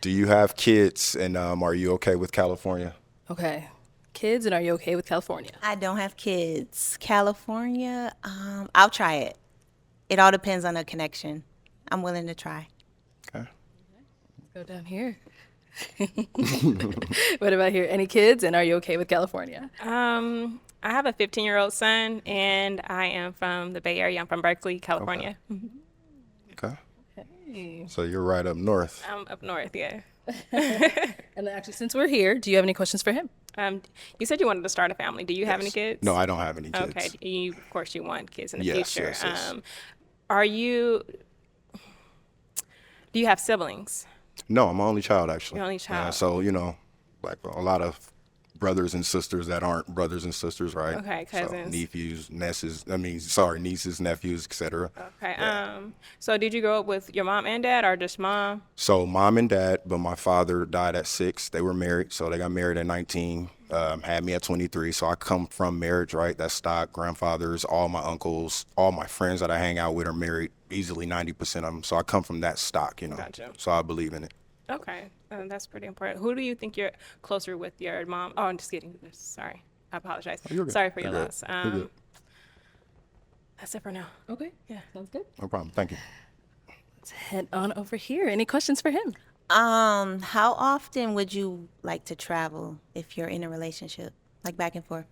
Do you have kids, and are you okay with California? Okay. Kids, and are you okay with California? I don't have kids. California, I'll try it. It all depends on the connection. I'm willing to try. Okay. Go down here. What about here? Any kids, and are you okay with California? I have a 15-year-old son, and I am from the Bay Area. I'm from Berkeley, California. Okay. So you're right up north. I'm up north, yeah. And actually, since we're here, do you have any questions for him? You said you wanted to start a family. Do you have any Yes. kids? No, I don't have any kids. Okay. Of course, you want kids in the Yes, future. yes, yes. Do you have siblings? No, I'm an only child, actually. You're only child. So, you know, like a lot of brothers and sisters that aren't brothers and sisters, right? Okay, So cousins. nieces, nephews, etc. Okay. So did you grow up with your mom and dad, or just mom? So mom and dad, but my father died at 6. They were married, so they got married at 19, had me at 23. So I come from marriage, right? That's stock, grandfathers, all my uncles, all my friends that I hang out with are married, easily 90% of them. So I come from that stock, you know. Gotcha. So I believe in it. Okay, that's pretty important. Who do you think you're closer with, your mom? Oh, I'm just kidding. Sorry, I apologize. You're good. Sorry for your You're good. loss. You're good. That's it for now. Okay. Yeah, sounds good. No problem. Thank you. Let's head on over here. Any questions for him? How often would you like to travel if you're in a relationship, like back and forth?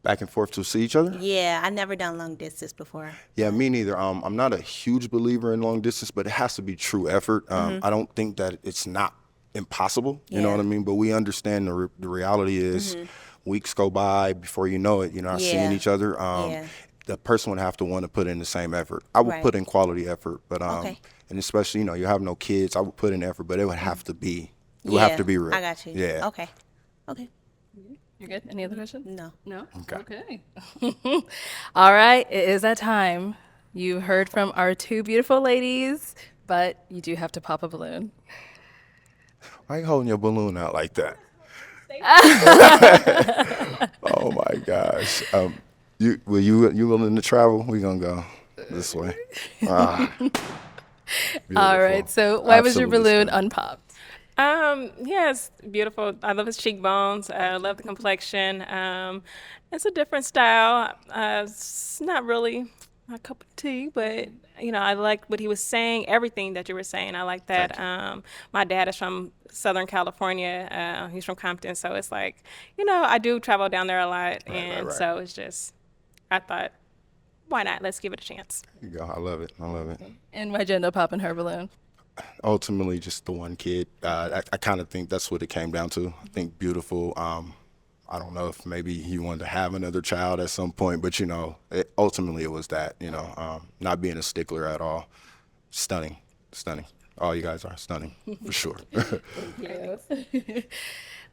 Back and forth to see each other? Yeah, I've never done long distance before. Yeah, me neither. I'm not a huge believer in long distance, but it has to be true effort. I don't think that it's not impossible. You know Yeah. what I mean? But we understand the reality is weeks go by before you know it. You're not seeing Yeah. each other. Yeah. The person would have to want to put in the same effort. I would Right. put in quality effort, but Okay. and especially you have no kids, I would put in effort, but it would have to be. It would have to be real. I got you. Yeah. Okay. Okay. You're good? Any other questions? No. No? Okay. All right. It is that time. You heard from our 2 beautiful ladies, but you do have to pop a balloon. Why are you holding your balloon out like that? Oh my gosh. You willing to travel? We gonna go this way. All Beautiful. right. So, why was your Absolutely balloon stunning. unpopped? Yeah, it's beautiful. I love his cheekbones. I love the complexion. It's a different style. It's not really my cup of tea, but I like what he was saying. Everything that you were saying, I like that. My dad is from Southern California. He's from Compton, so it's like, I do travel down there a lot, and right. so it's just, I thought, why not? Let's give it a chance. There you go. I love it. I love it. And why'd you end up popping her balloon? Ultimately, just the one kid. I kind of think that's what it came down to. I think beautiful. I don't know if maybe he wanted to have another child at some point, but ultimately it was that. Not being a stickler at all. Stunning. All you guys are stunning for sure. Yes.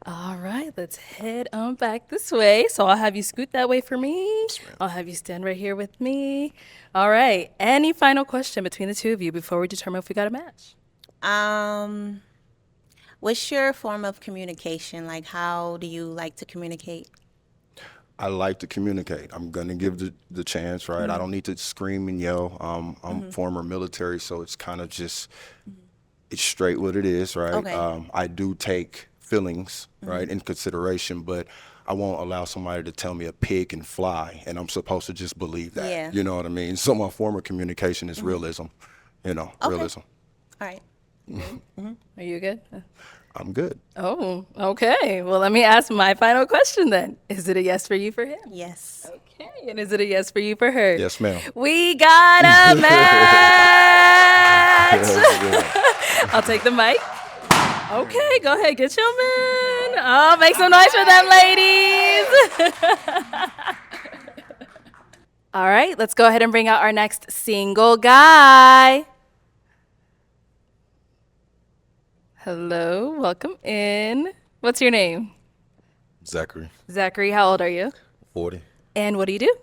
All right, let's head on back this way. So I'll have you scoot that way for me. I'll have you stand right here with me. All right. Any final question between the 2 of you before we determine if we got a match? What's your form of communication? Like, how do you like to communicate? I like to communicate. I'm gonna give the chance, right? I don't need to scream and yell. I'm former military, so it's kind of just it's straight what it is, right? Okay. I do take feelings, right, in consideration, but I won't allow somebody to tell me a pig can fly, and I'm supposed to just believe that. Yeah. You know what I mean? So my form of communication is realism. Realism. All right. Are you good? I'm good. Oh, okay. Well, let me ask my final question then. Is it a yes for you for him? Yes. Okay. And is it a yes for you for her? Yes, ma'am. We got a match. I'll take the mic. Okay, go ahead, get your man. Oh, make some noise for them, ladies. All right, let's go ahead and bring out our next single guy. Hello, welcome in. What's your name? Zachary, Zachary, how old are you? 40. And what do you do?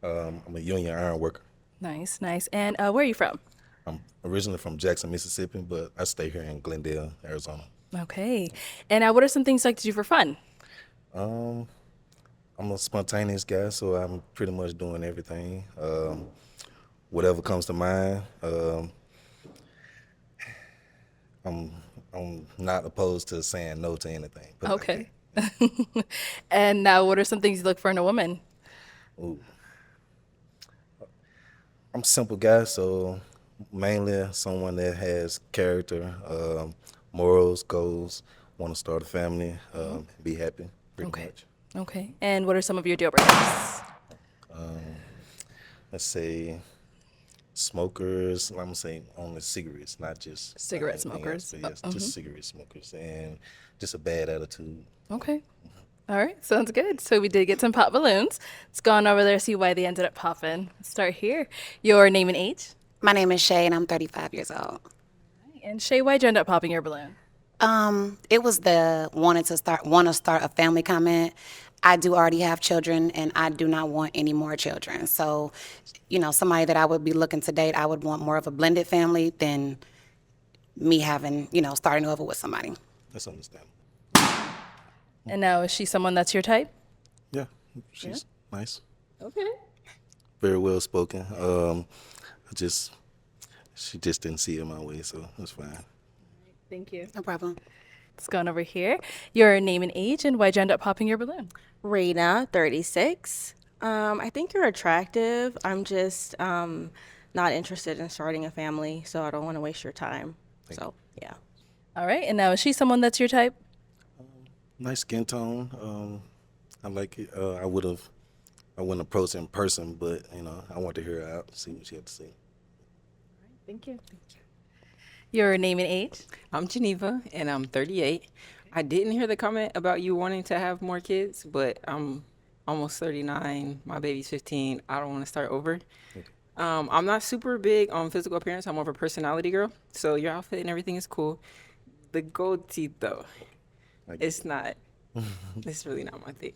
I'm a union iron worker. Nice, nice. And where are you from? I'm originally from Jackson, Mississippi, but I stay here in Glendale, Arizona. Okay. And what are some things you like to do for fun? I'm a spontaneous guy, so I'm pretty much doing everything. Whatever comes to mind. I'm not opposed to saying no to anything. put it like Okay. And what are some things you look for in a woman? that. Ooh. I'm a simple guy, so mainly someone that has character, morals, goals, want to start a family, be happy, pretty Okay. much. Okay. And what are some of your deal breakers? Let's say smokers. I'm gonna say only cigarettes, not just Cigarette anything smokers. else, but yes, just cigarette smokers, and just a bad attitude. Okay. All right. Sounds good. So we did get some pop balloons. Let's go on over there, see why they ended up popping. Let's start here. Your name and age? My name is Shay, and I'm 35 years old. And Shay, why'd you end up popping your balloon? It was the want to start a family comment. I do already have children, and I do not want any more children. So, somebody that I would be looking to date, I would want more of a blended family than me having, starting over with somebody. That's understandable. And now, is she someone that's your type? Yeah, she's nice, Okay. very well spoken. She just didn't see it my way, so that's fine. Thank you. No problem. Let's go on over here. Your name and age, and why'd you end up popping your balloon? Raina, 36. I think you're attractive. I'm just not interested in starting a family, so I don't want to waste your time. Yeah. All right. And now, is she someone that's your type? Nice skin tone. I like it. I wouldn't approach her in person, but I want to hear her out, see what she had to say. Thank you. Your name and age? I'm Geneva, and I'm 38. I didn't hear the comment about you wanting to have more kids, but I'm almost 39. My baby's 15. I don't want to start over. Okay. I'm not super big on physical appearance. I'm more of a personality girl. So your outfit and everything is cool. The gold teeth, though, it's not. It's really not my thing.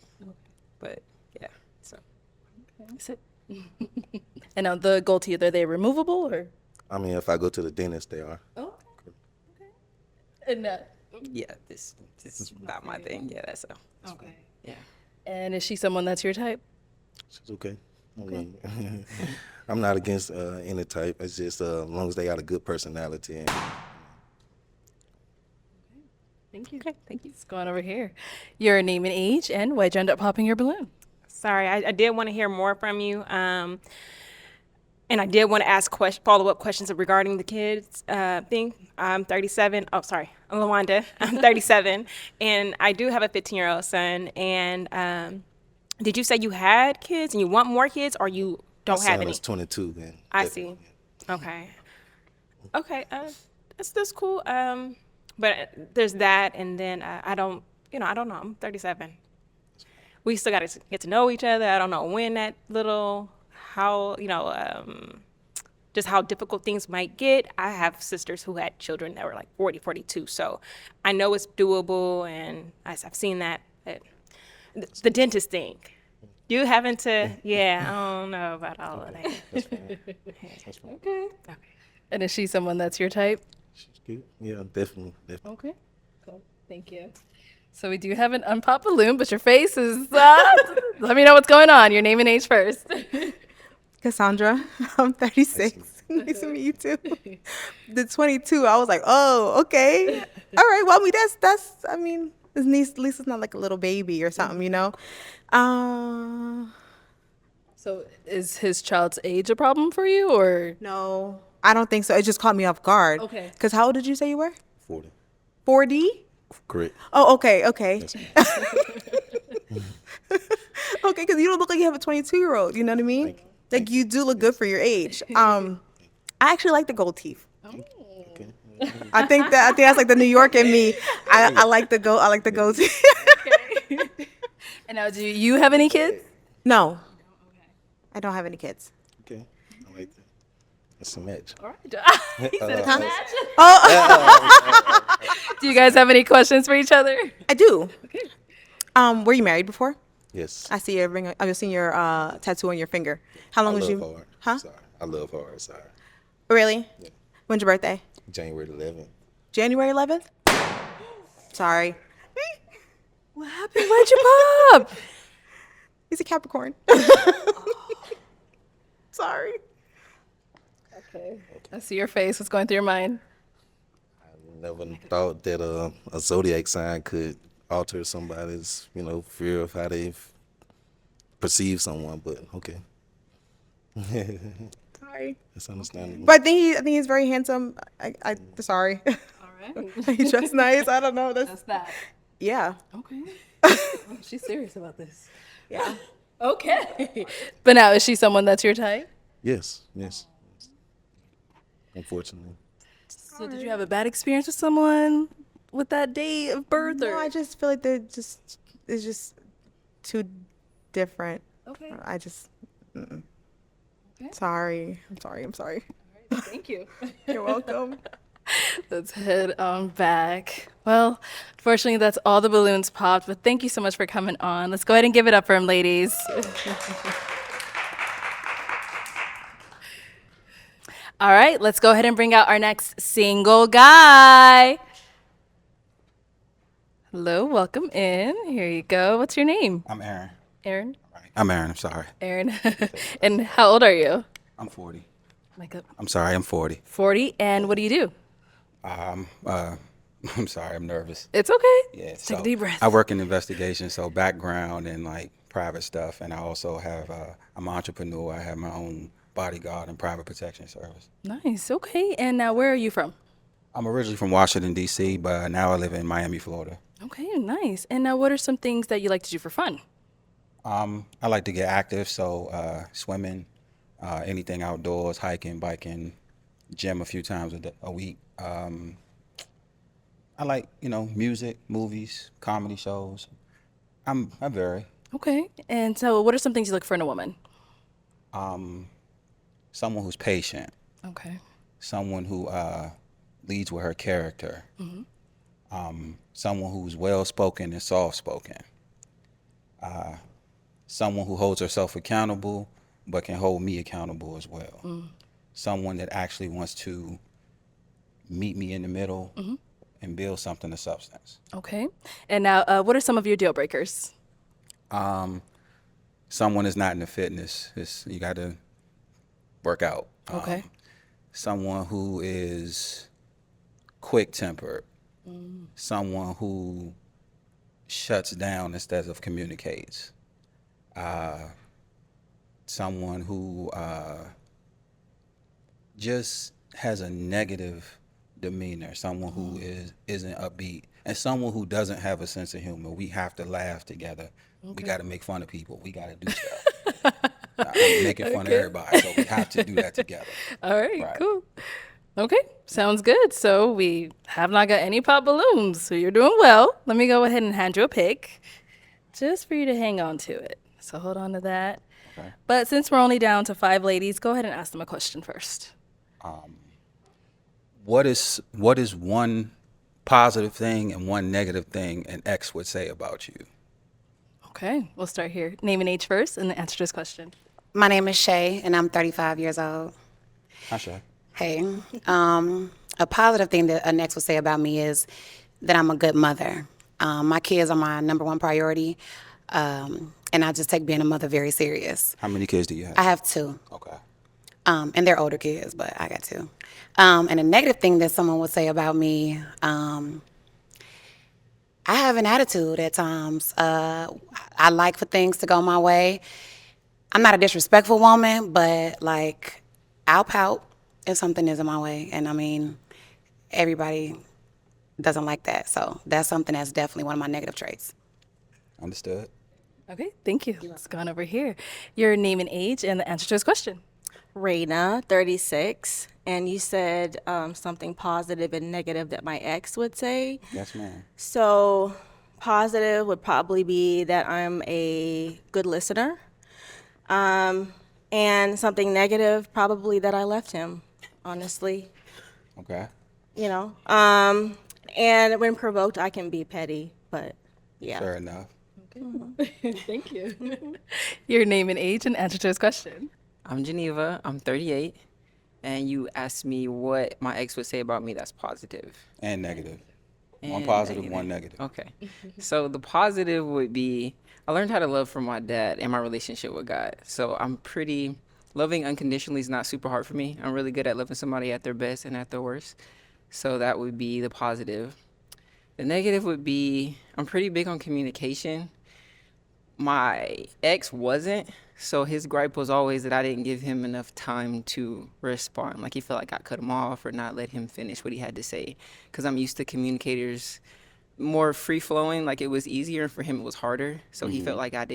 But yeah, so that's it. And now, the gold teeth, are they removable or? I mean, if I go to the dentist, they are. Oh. Okay. And Yeah, this is not my thing. Yeah, that's so. okay. Yeah. And is she someone that's your type? She's okay. I mean, I'm not against any type. It's just as long as they got a good personality. And, Thank you. Okay, thank you. Let's go on over here. Your name and age, and why'd you end up popping your balloon? Sorry, I did want to hear more from you. And I did want to ask follow-up questions regarding the kids thing. I'm 37. Oh, sorry. I'm Lawanda. I'm 37. And I do have a 15-year-old son. And did you say you had kids and you want more kids, or you don't my have son any? is 22. Then I see. Okay. Okay. That's cool. But there's that, and then I don't know. I'm 37. We still got to get to know each other. I don't know when that little just how difficult things might get. I have sisters who had children that were like 40, 42. So I know it's doable, and I've seen that. The dentist thing. You having to, yeah, I don't know about all of that. That's fine. That's fine. Okay. And is she someone that's your type? She's good. Yeah, definitely. Okay. Cool. Thank you. So we do have an unpopped balloon, but your face is, let me know what's going on. Your name and age first. Cassandra, I'm 36. Nice to meet you too. The 22, I was like, oh, okay. All right. Well, I mean, I mean, at least it's not like a little baby or something, you know? So is his child's age a problem for you, or? No, I don't think so. It just caught me off guard. Okay. Because how old did you say you were? 40. 40? Correct. Oh, okay, okay. That's fine. Okay, because you don't look like you have a 22-year-old, you know what I mean? Thank you. Like, you do look good for your age. I actually like the gold teeth. Okay. I think that's like the New York in me. I like the gold teeth. And now, do you have any kids? No. I don't have any kids. Okay. I like that. That's a match. All right. He said it's a match. Do you guys have any questions for each other? I do. Okay. Were you married before? Yes. I see your ring. I've seen your tattoo on your finger. How long was you? Hard. Huh? Sorry. I love hard. Sorry. Really? Yeah. When's your birthday? January 11th. January 11th? Sorry. What happened? Why'd you pop? He's a Capricorn. Sorry. Okay. I see your face. What's going through your mind? Never thought that a zodiac sign could alter somebody's, fear of how they perceive someone. But okay. Sorry. That's understandable. But I think he's very handsome. I sorry. All right. He dressed nice. I don't know. That's that. Yeah. Okay. Oh, she's serious about this. Yeah. Okay. But now, is she someone that's your type? Yes. Unfortunately. So did you have a bad experience with someone with that date of birth? No, Or? I just feel like it's just too different. Okay. I just. Mm-mm. Okay. Sorry. I'm sorry. All right, thank you. You're welcome. Let's head on back. Well, fortunately, that's all the balloons popped, but thank you so much for coming on. Let's go ahead and give it up for him, ladies. All right, let's go ahead and bring out our next single guy. Hello, welcome in. Here you go. What's your name? I'm Aaron. Aaron? I'm Aaron, I'm sorry. Aaron. And how old are you? I'm 40. Like I'm sorry, I'm 40. 40. And what do you do? I'm sorry, I'm nervous. It's okay. Yeah, Take a deep breath. I work in investigation, so background and like private stuff, and I also have, I'm an entrepreneur. I have my own bodyguard and private protection service. Nice. Okay. And now, where are you from? I'm originally from Washington, D.C., but now I live in Miami, Florida. Okay, nice. And now, what are some things that you like to do for fun? I like to get active, so swimming, anything outdoors, hiking, biking, gym a few times a week. I like, music, movies, comedy shows. I vary. Okay. And so, what are some things you look for in a woman? Someone who's patient. Okay. Someone who leads with her character. Someone who's well-spoken and soft-spoken. Someone who holds herself accountable, but can hold me accountable as well. Someone that actually wants to meet me in the middle and build something of substance. Okay. And now, what are some of your deal breakers? Someone is not into fitness. You got to work out. Okay. Someone who is quick-tempered. Someone who shuts down instead of communicates. Someone who just has a negative demeanor. Someone who isn't upbeat. And someone who doesn't have a sense of humor. We have to laugh together. We got to make fun of people. We got to do stuff. I'm making fun of everybody, so we have to do that together. All right, cool. Okay, sounds good. So we have not got any pop balloons, so you're doing well. Let me go ahead and hand you a pick, just for you to hang on to it. So hold on to that. Okay. But since we're only down to 5 ladies, go ahead and ask them a question first. What is one positive thing and one negative thing an ex would say about you? Okay, we'll start here. Name and age first, and then answer this question. My name is Shay, and I'm 35 years old. Hi, Shay. Hey, a positive thing that an ex would say about me is that I'm a good mother. My kids are my number one priority, and I just take being a mother very serious. How many kids do you have? I have 2. Okay. And they're older kids, but I got 2. And a negative thing that someone would say about me, I have an attitude at times. I like for things to go my way. I'm not a disrespectful woman, but like I'll pout if something isn't my way. And I mean, everybody doesn't like that. So that's something that's definitely one of my negative traits. Understood. Okay, thank you. Let's go on over here. Your name and age, and the answer to this question. Raina, 36, and you said something positive and negative that my ex would say. Yes, ma'am. So positive would probably be that I'm a good listener. And something negative, probably that I left him, honestly. Okay. And when provoked, I can be petty, but yeah. Fair enough. Thank you. Your name and age and answer to his question. I'm Geneva. I'm 38. And you asked me what my ex would say about me that's positive. And negative. One And positive, one negative. Okay. So the positive would be I learned how to love from my dad and my relationship with God. So I'm pretty loving unconditionally is not super hard for me. I'm really good at loving somebody at their best and at their worst. So that would be the positive. The negative would be I'm pretty big on communication. My ex wasn't, so his gripe was always that I didn't give him enough time to respond. Like he felt like I cut him off or not let him finish what he had to say. Because I'm used to communicators more free flowing, like it was easier. For him, it was harder. So he felt like I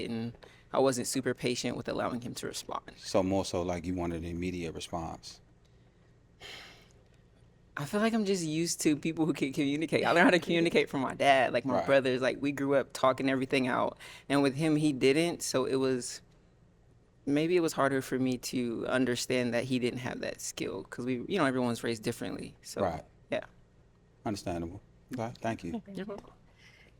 wasn't super patient with allowing him to respond. So more so like you wanted an immediate response. I feel like I'm just used to people who can communicate. I learned how to communicate from my dad, like my Right. brothers. Like we grew up talking everything out, and with him, he didn't. So maybe it was harder for me to understand that he didn't have that skill because everyone's raised differently. So Right. yeah. Understandable. Okay, thank you. You're welcome.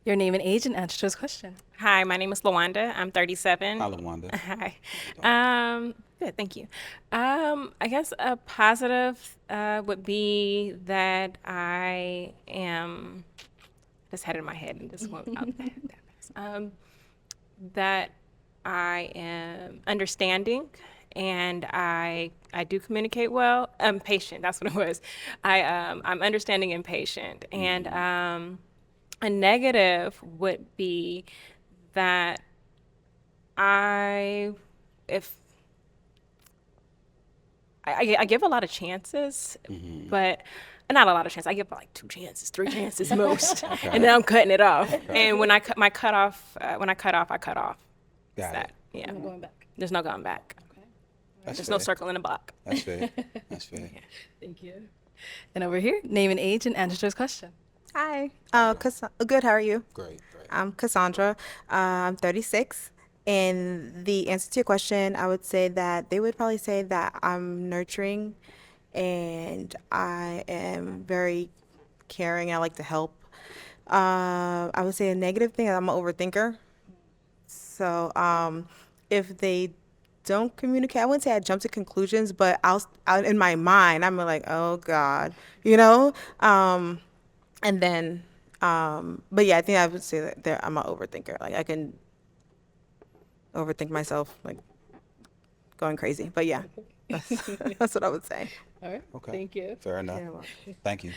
Your name and age and answer to his question. Hi, my name is Lawanda. I'm 37. Hi, Lawanda. Hi. Good, thank you. I guess a positive would be that I am just had it in my head and just went out. That I am understanding and I do communicate well. I'm patient. That's what it was. I'm understanding and patient. And a negative would be that I give a lot of chances, but not a lot of chances. I give like 2 chances, 3 chances most, and then I'm cutting it off. And when I cut off, I cut off. Got It's it. that. Yeah. No going back. There's no going back. That's There's fair. no circling the block. That's fair. That's fair. Thank you. And over here, name and age and answer to his question. Hi. Good. How are you? Great, great. I'm Cassandra. I'm 36. And the answer to your question, I would say that they would probably say that I'm nurturing and I am very caring. I like to help. I would say a negative thing, I'm an overthinker. So if they don't communicate, I wouldn't say I jump to conclusions, but I'll in my mind, I'm like, oh God, and then, but yeah, I think I would say that I'm an overthinker. Like I can overthink myself, like going crazy. But yeah, that's what I would say. All right. Okay. Thank you. Fair enough. Thank you.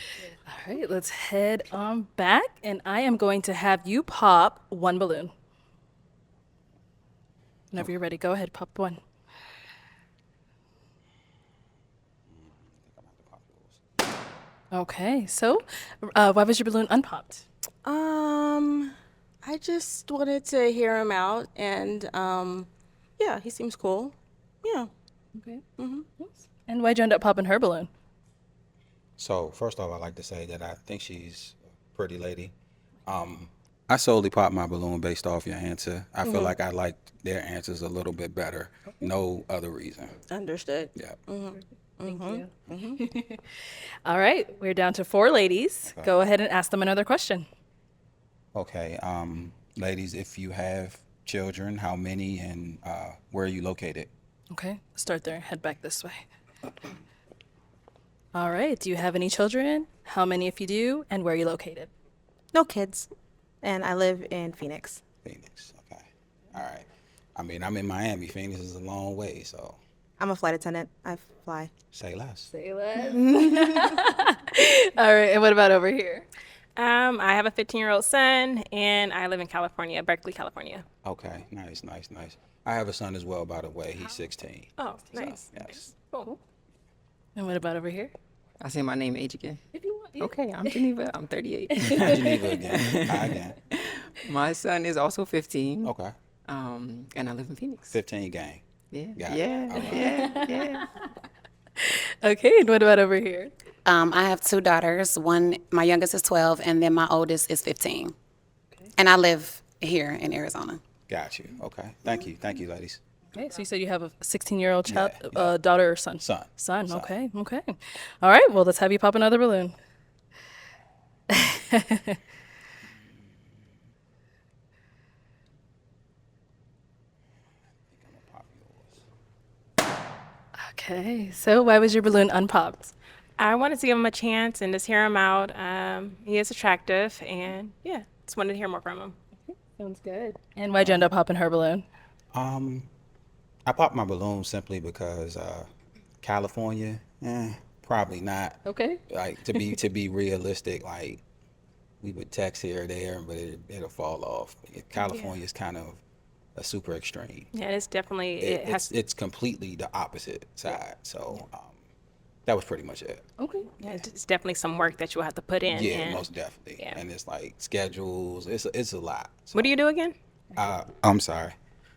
All right, let's head on back, and I am going to have you pop one balloon. Whenever you're ready, go ahead, pop one. Okay, so why was your balloon unpopped? I just wanted to hear him out, and yeah, he seems cool. Yeah. Okay. And why'd you end up popping her balloon? So first off, I'd like to say that I think she's a pretty lady. I solely popped my balloon based off your answer. I feel like I liked their answers a little bit better. No other reason. Understood. Yeah. Thank you. All right, we're down to 4 ladies. Go ahead and ask them another question. Okay. Ladies, if you have children, how many and where are you located? Okay, start there. Head back this way. All right, do you have any children? How many if you do, and where are you located? No kids, and I live in Phoenix. Phoenix. Okay. All right. I mean, I'm in Miami. Phoenix is a long way, so I'm a flight attendant. I fly. say less. Say less. All right, and what about over here? I have a 15-year-old son, and I live in California, Berkeley, California. Okay. Nice. I have a son as well, by the way. He's 16. Oh, So, nice. yes. Cool. And what about over here? I say my name, age again. If you want. Yeah. Okay, I'm Geneva. I'm 38. Geneva again. Hi again. My son is also 15. Okay. And I live in Phoenix. 15 gang. Yeah. Got it. Yeah. All right. Yeah. Okay, and what about over here? I have 2 daughters. My youngest is 12, and then my oldest is 15. And I live here in Arizona. Got you. Okay. Thank you, ladies. Okay, so you said you have a 16-year-old child, Yeah. daughter or son? Son. Son, okay. All right, well, let's have you pop another balloon. Okay, so why was your balloon unpopped? I wanted to give him a chance and just hear him out. He is attractive, and yeah, just wanted to hear more from him. Sounds good. And why'd you end up popping her balloon? I popped my balloon simply because California, probably not. Okay. Like to be realistic, like we would text here or there, but it'll fall off. California is kind of a super extreme. Yeah, it's definitely it has. It's completely the opposite side. So that was pretty much it. Okay. Yeah, it's definitely some work that you'll have to put in. Yeah, and, most definitely. Yeah. And it's like schedules. It's a lot. So, What do you do again? I'm sorry.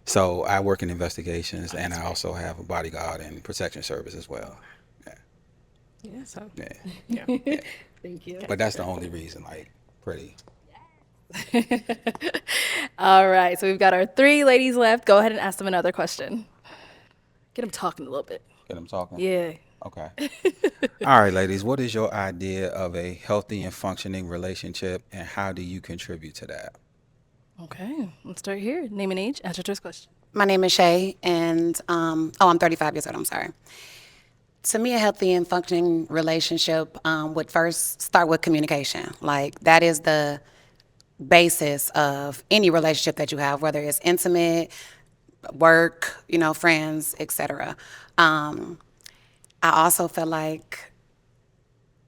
So I work in investigations, and I also have a bodyguard and protection service as well. Yeah. Yeah. So. Yeah. Yeah. Thank you. But that's the only reason. Like, pretty. All right, so we've got our 3 ladies left. Go ahead and ask them another question. Get them talking a little bit. Get them talking. Yeah. Okay. All right, ladies. What is your idea of a healthy and functioning relationship, and how do you contribute to that? Okay, let's start here. Name and age, answer to this question. My name is Shay, and I'm 35 years old. I'm sorry. To me, a healthy and functioning relationship would first start with communication. Like, that is the basis of any relationship that you have, whether it's intimate, work, friends, etc. I also feel like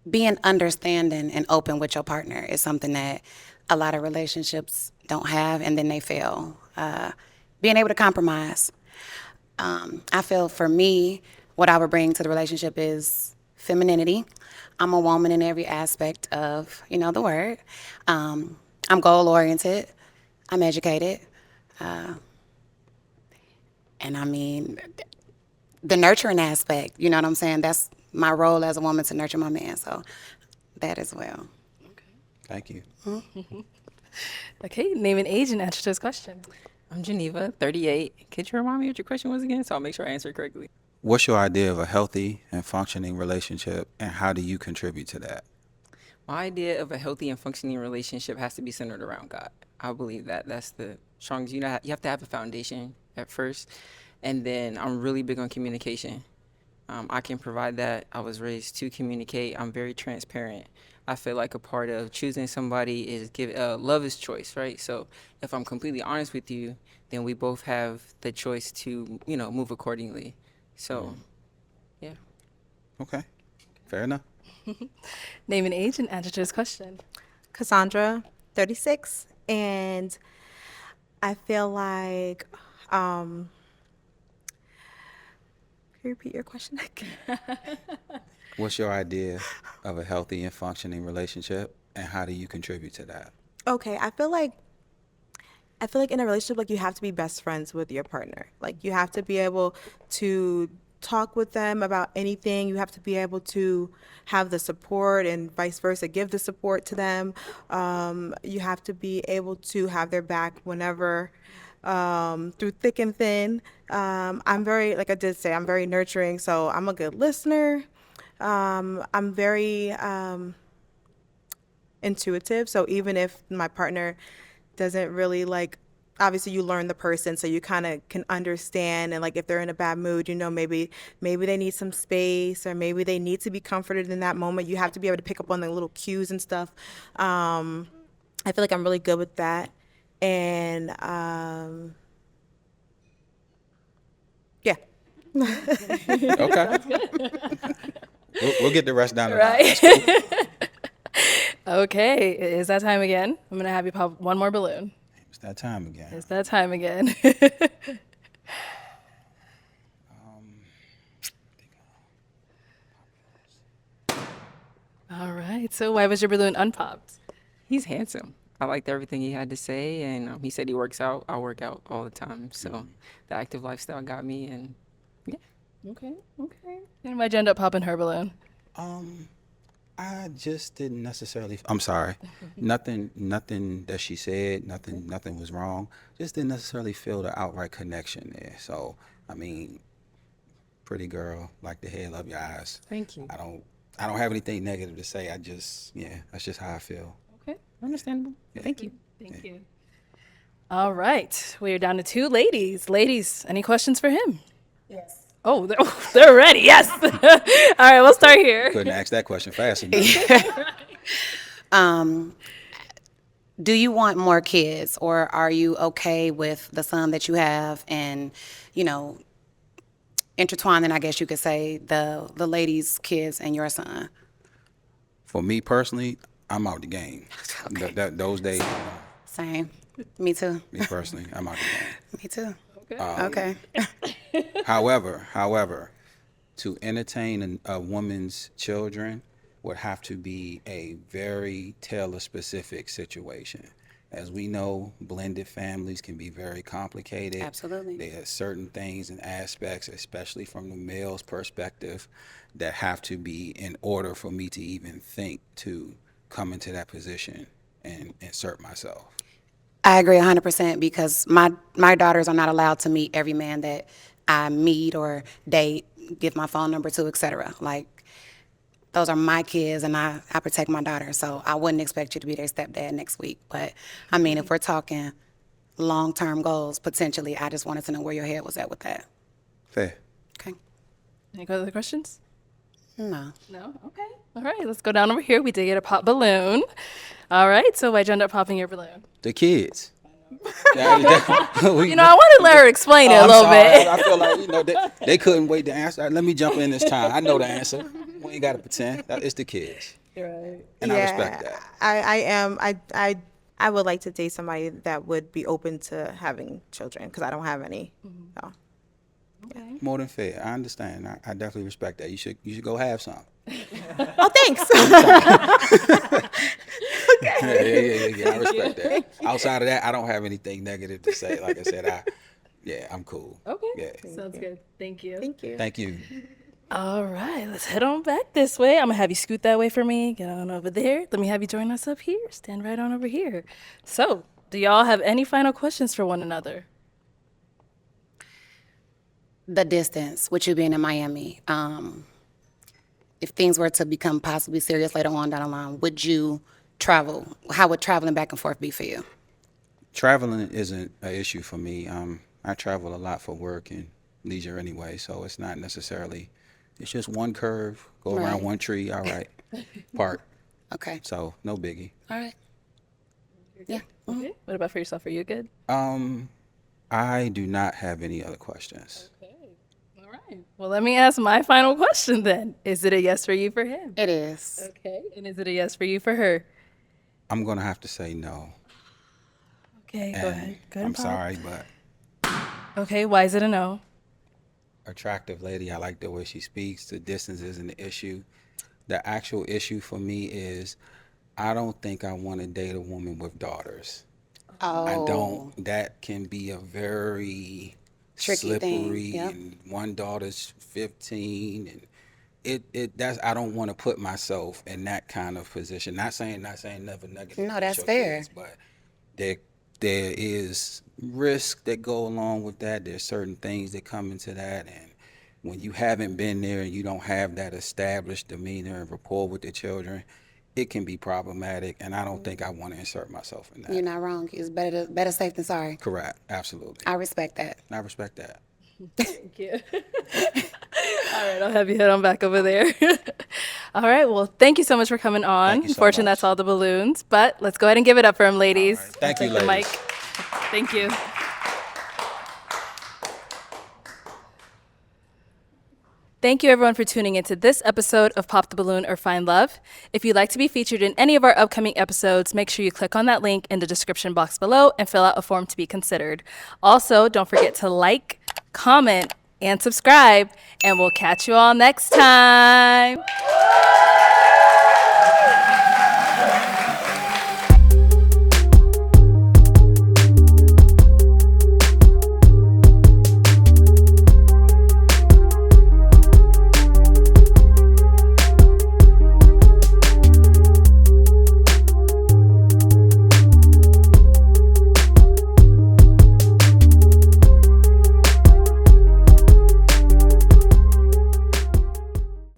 being understanding and open with your partner is something that a lot of relationships don't have, and then they fail. Being able to compromise. I feel for me, what I would bring to the relationship is femininity. I'm a woman in every aspect of, the word. I'm goal-oriented. I'm educated. And I mean, the nurturing aspect, you know what I'm saying? That's my role as a woman, to nurture my man. So that as well. Thank you. Okay, name and age and answer to this question. I'm Geneva, 38. Could you remind me what your question was again, so I'll make sure I answer it correctly? What's your idea of a healthy and functioning relationship, and how do you contribute to that? My idea of a healthy and functioning relationship has to be centered around God. I believe that that's the strongest. You have to have a foundation at first, and then I'm really big on communication. I can provide that. I was raised to communicate. I'm very transparent. I feel like a part of choosing somebody is love is choice, right? So if I'm completely honest with you, then we both have the choice to, move accordingly. So, yeah. Okay. Fair enough. Name and age and answer to this question. Cassandra, 36, and I feel like, can you repeat your question again? What's your idea of a healthy and functioning relationship, and how do you contribute to that? Okay, I feel like in a relationship, like, you have to be best friends with your partner. Like, you have to be able to talk with them about anything. You have to be able to have the support, and vice versa, give the support to them. You have to be able to have their back whenever, through thick and thin. I'm very, like I did say, I'm very nurturing, so I'm a good listener. I'm very intuitive, so even if my partner doesn't really, like, obviously you learn the person, so you kind of can understand, and like if they're in a bad mood, maybe they need some space, or maybe they need to be comforted in that moment. You have to be able to pick up on the little cues and stuff. I feel like I'm really good with that, and yeah. Okay. We'll get the rest down the line. Right. That's cool. Okay, is that time again? I'm gonna have you pop one more balloon. It's that time again. It's that time again. All right, so why was your balloon unpopped? He's handsome. I liked everything he had to say, and he said he works out. I work out all the time, so the active lifestyle got me, and yeah. Okay. And why'd you end up popping her balloon? I just didn't necessarily. I'm sorry. Nothing that she said. Nothing was wrong. Just didn't necessarily feel the outright connection there. So I mean, pretty girl, like the head, love your eyes. Thank you. I don't have anything negative to say. That's just how I feel. Okay. Understandable. Thank you. Thank you. All right. We are down to 2 ladies. Ladies, any questions for him? Yes. Oh, they're ready. Yes. All right, we'll start here. Couldn't ask that question fast enough. Do you want more kids, or are you okay with the son that you have and, you know, intertwining, I guess you could say, the lady's kids and your son? For me personally, I'm out the game. Okay. Those days, Same. Me too. me personally, I'm out the game. Me too. Okay. Okay. However, to entertain a woman's children would have to be a very tailor-specific situation. As we know, blended families can be very complicated. Absolutely. There are certain things and aspects, especially from the male's perspective, that have to be in order for me to even think to come into that position and insert myself. I agree 100% because my daughters are not allowed to meet every man that I meet or date, give my phone number to, etc. Like, those are my kids, and I protect my daughter. So I wouldn't expect you to be their stepdad next week. But, I mean, if we're talking long-term goals, potentially, I just wanted to know where your head was at with that. Fair. Okay. Any other questions? No. No? Okay. All right, let's go down over here. We did get a pop balloon. All right, so why'd you end up popping your balloon? The kids. You know, I want to let her explain it a little bit. I feel like, you know, they couldn't wait to answer. Let me jump in this time. I know the answer. We ain't got to pretend. It's the kids. Right. And I respect that. I would like to date somebody that would be open to having children because I don't have any. So. Okay. More than fair. I understand. I definitely respect that. You should go have some. Oh, thanks. Yeah. I respect that. Outside of that, I don't have anything negative to say. Like I said, I'm cool. Okay. Yeah. Sounds good. Thank you. Thank you. Thank you. All right, let's head on back this way. I'm gonna have you scoot that way for me. Get on over there. Let me have you join us up here. Stand right on over here. So, do y'all have any final questions for one another? The distance, with you being in Miami, if things were to become possibly serious later on down the line, would you travel? How would traveling back and forth be for you? Traveling isn't an issue for me. I travel a lot for work and leisure anyway, so it's not necessarily. It's just one curve, go around Right. one tree. All right, park. Okay. So no biggie. All right. Yeah. Okay. What about for yourself? Are you good? I do not have any other questions. All right. Well, let me ask my final question then. Is it a yes for you for him? It is. Okay. And is it a yes for you for her? I'm gonna have to say no. Okay, go And ahead. Go ahead I'm and pop. sorry, but Okay, why is it a no? attractive lady. I like the way she speaks. The distance isn't the issue. The actual issue for me is I don't think I want to date a woman with daughters. Oh. I don't. That can be a very Tricky thing, slippery. yep. And one daughter's 15, and that's I don't want to put myself in that kind of position. Not saying never negative. No, about that's your fair. kids, but there is risk that go along with that. There's certain things that come into that, and when you haven't been there and you don't have that established demeanor and rapport with the children, it can be problematic, and I don't think I want to insert myself in that. You're not wrong. It's better safe than sorry. Correct. Absolutely. I respect that. I respect that. Thank you. All right, I'll have you head on back over there. All right, well, thank you so much for coming on. Thank you so Unfortunately, much. that's all the balloons, but let's go ahead and give it up for him, ladies. All right. Thank you, Take the mic. ladies. Thank you. Thank you, everyone, for tuning into this episode of Pop the Balloon or Find Love. If you'd like to be featured in any of our upcoming episodes, make sure you click on that link in the description box below and fill out a form to be considered. Also, don't forget to like, comment, and subscribe, and we'll catch you all next time.